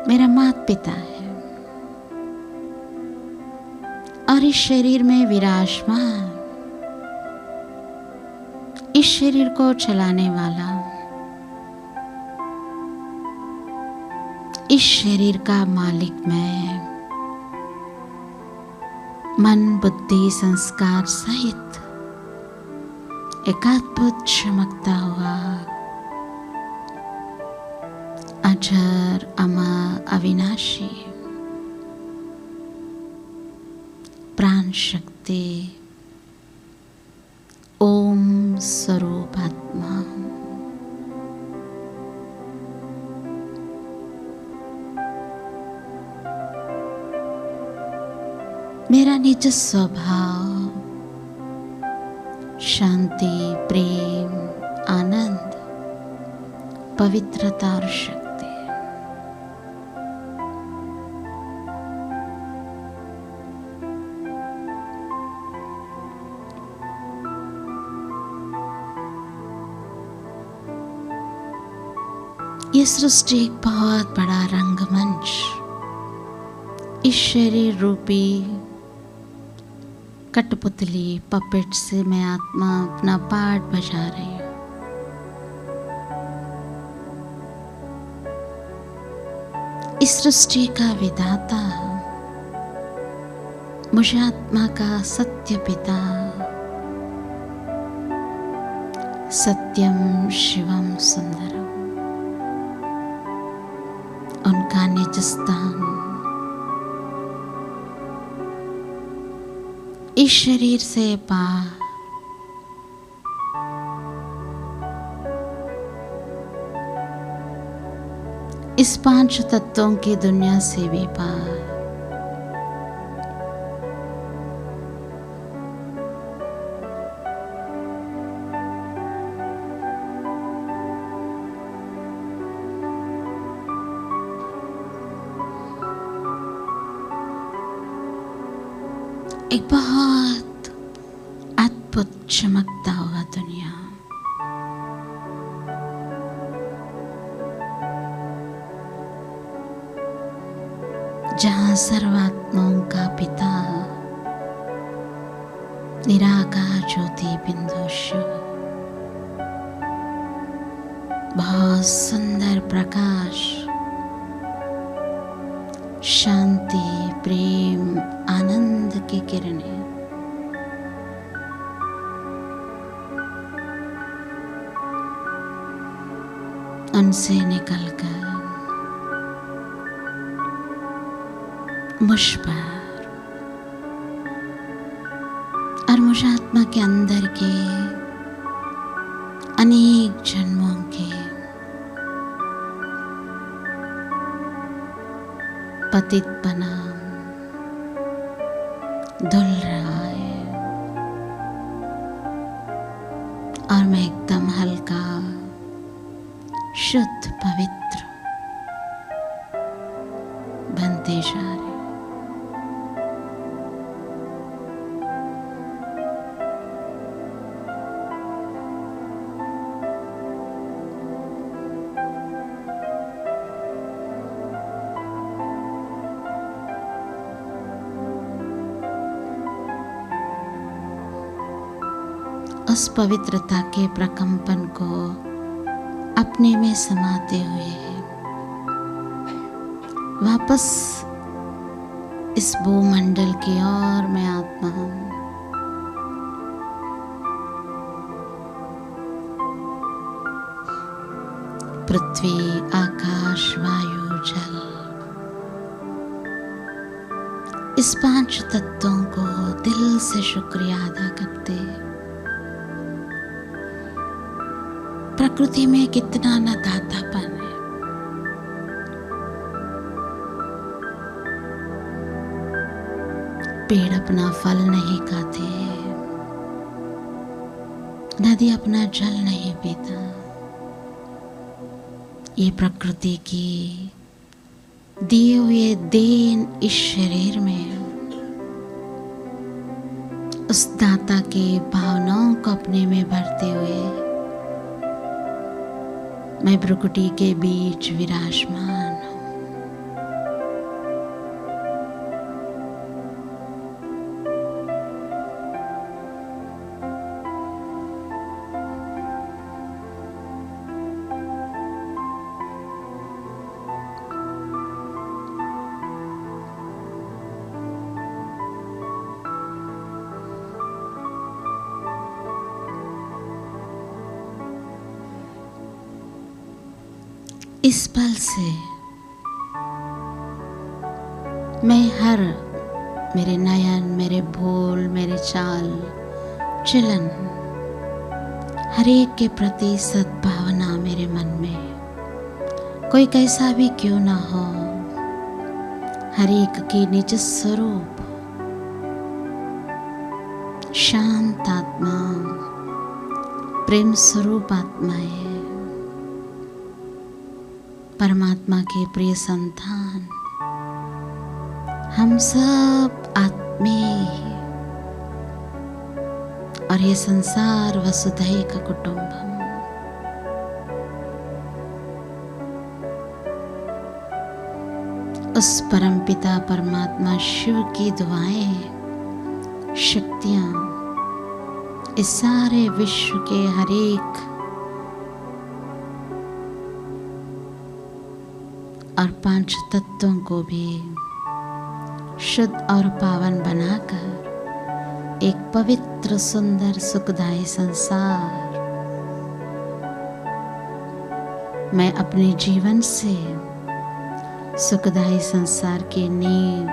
मेरा माता पिता है और इस शरीर में विराजमान, इस शरीर को चलाने वाला, इस शरीर का मालिक मैं, मन बुद्धि संस्कार सहित एक अद्भुत चमकता हुआ अजर अमर अविनाशी प्राण शक्ति ओम स्वरूप आत्मा हूँ। मेरा निज स्वभाव शांति, प्रेम, आनंद, पवित्रता और शक्ति है। ये सृष्टि एक बहुत बड़ा रंगमंच, इस शरीर रूपी कठपुतली पपेट से मैं आत्मा अपना पार्ट बजा रही हूँ। इस सृष्टि का विधाता मुझे आत्मा का सत्य पिता, सत्यम शिवम सुंदरम, उनका निज स्थान इस शरीर से पार, इस 5 तत्वों की दुनिया से भी पार। एक बहुत अद्भुत चमकता हुआ दुनिया, जहाँ सर्वात्माओं का पिता निराकार ज्योति बिंदु शिव बहुत सुंदर प्रकाश, शांति, प्रेम, आनंद की किरणें उनसे निकलकर मुझ पर और मुझ आत्मा के अंदर के अनेक जन्मों के पतित बना धुल रहा है और मैं एकदम हल्का, शुद्ध, पवित्र बनते जा रही हूँ। उस पवित्रता के प्रकंपन को अपने में समाते हुए वापस इस भूमंडल की ओर मैं आत्मा पृथ्वी, आकाश, वायु, जल, इस 5 तत्वों को दिल से शुक्रिया अदा करते। प्रकृति में कितना न दातापन है। पेड़ अपना फल नहीं खाते, नदी अपना जल नहीं पीता। ये प्रकृति की दिए हुए देन इस शरीर में उस दाता के भावनाओं को अपने में भरते हुए मैं भ्रुकुटी के बीच विराजमान हूँ। इस पल से मैं हर मेरे नयन, मेरे बोल, मेरे चाल चलन, हर एक के प्रति सद्भावना मेरे मन में, कोई कैसा भी क्यों ना हो, हर एक की निज स्वरूप शांत आत्मा, प्रेम स्वरूप आत्मा है। परमात्मा के प्रिय संतान, हम सब आत्मीय और ये संसार वसुधैव कुटुंबम। उस परमपिता परमात्मा शिव की दुआएं, शक्तियां इस सारे विश्व के हर एक और 5 तत्वों को भी शुद्ध और पावन बनाकर एक पवित्र सुंदर सुखदायी संसार मैं अपने जीवन से सुखदायी संसार की नींव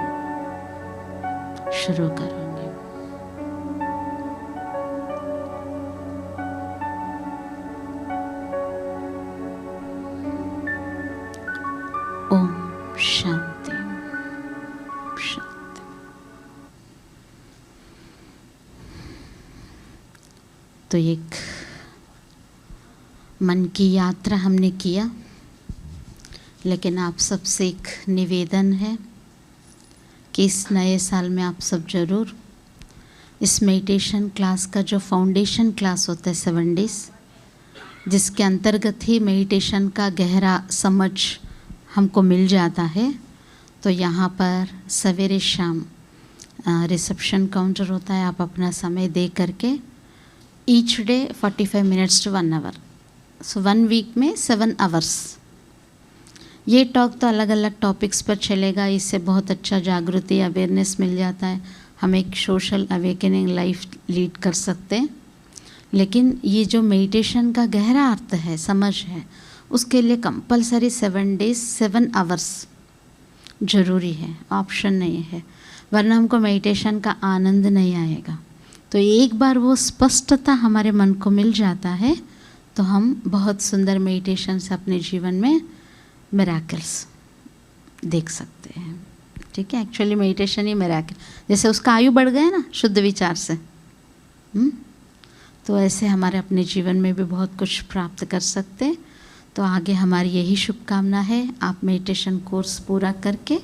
शुरू करूंगी। ओम शांति शांति। तो एक मन की यात्रा हमने किया, लेकिन आप सबसे एक निवेदन है कि इस नए साल में आप सब ज़रूर इस मेडिटेशन क्लास का जो फाउंडेशन क्लास होता है 7 डेज़, जिसके अंतर्गत ही मेडिटेशन का गहरा समझ हमको मिल जाता है, तो यहाँ पर सवेरे शाम रिसेप्शन काउंटर होता है। आप अपना समय दे करके each day 45 minutes to 1 hour, so 1 week में 7 आवर्स। ये टॉक तो अलग अलग टॉपिक्स पर चलेगा, इससे बहुत अच्छा जागृति अवेयरनेस मिल जाता है, हम एक सोशल अवेकनिंग लाइफ लीड कर सकते हैं। लेकिन ये जो मेडिटेशन का गहरा अर्थ है, समझ है, उसके लिए कंपलसरी 7 डेज 7 आवर्स ज़रूरी है, ऑप्शन नहीं है, वरना हमको मेडिटेशन का आनंद नहीं आएगा। तो एक बार वो स्पष्टता हमारे मन को मिल जाता है तो हम बहुत सुंदर मेडिटेशन से अपने जीवन में मिराकल्स देख सकते हैं। ठीक है, एक्चुअली मेडिटेशन ही मिराकल, जैसे उसका आयु बढ़ गया ना शुद्ध विचार से, तो ऐसे हमारे अपने जीवन में भी बहुत कुछ प्राप्त कर सकते हैं। तो आगे हमारी यही शुभकामना है, आप मेडिटेशन कोर्स पूरा करके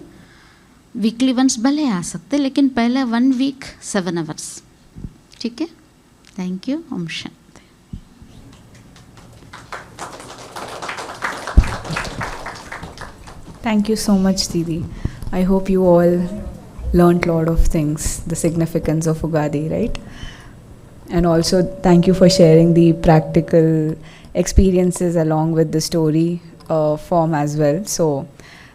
वीकली वंस भले आ सकते, लेकिन पहले 1 वीक 7 आवर्स। ठीक है, thank you. Om Shanti. Thank you so much, Didi. I hope you all learnt a lot of things, the significance of Ugadi, right? And also thank you for sharing the practical experiences along with the story form as well. So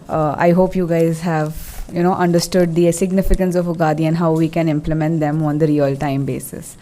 I hope you guys have, understood the significance of Ugadi and how we can implement them on the real time basis.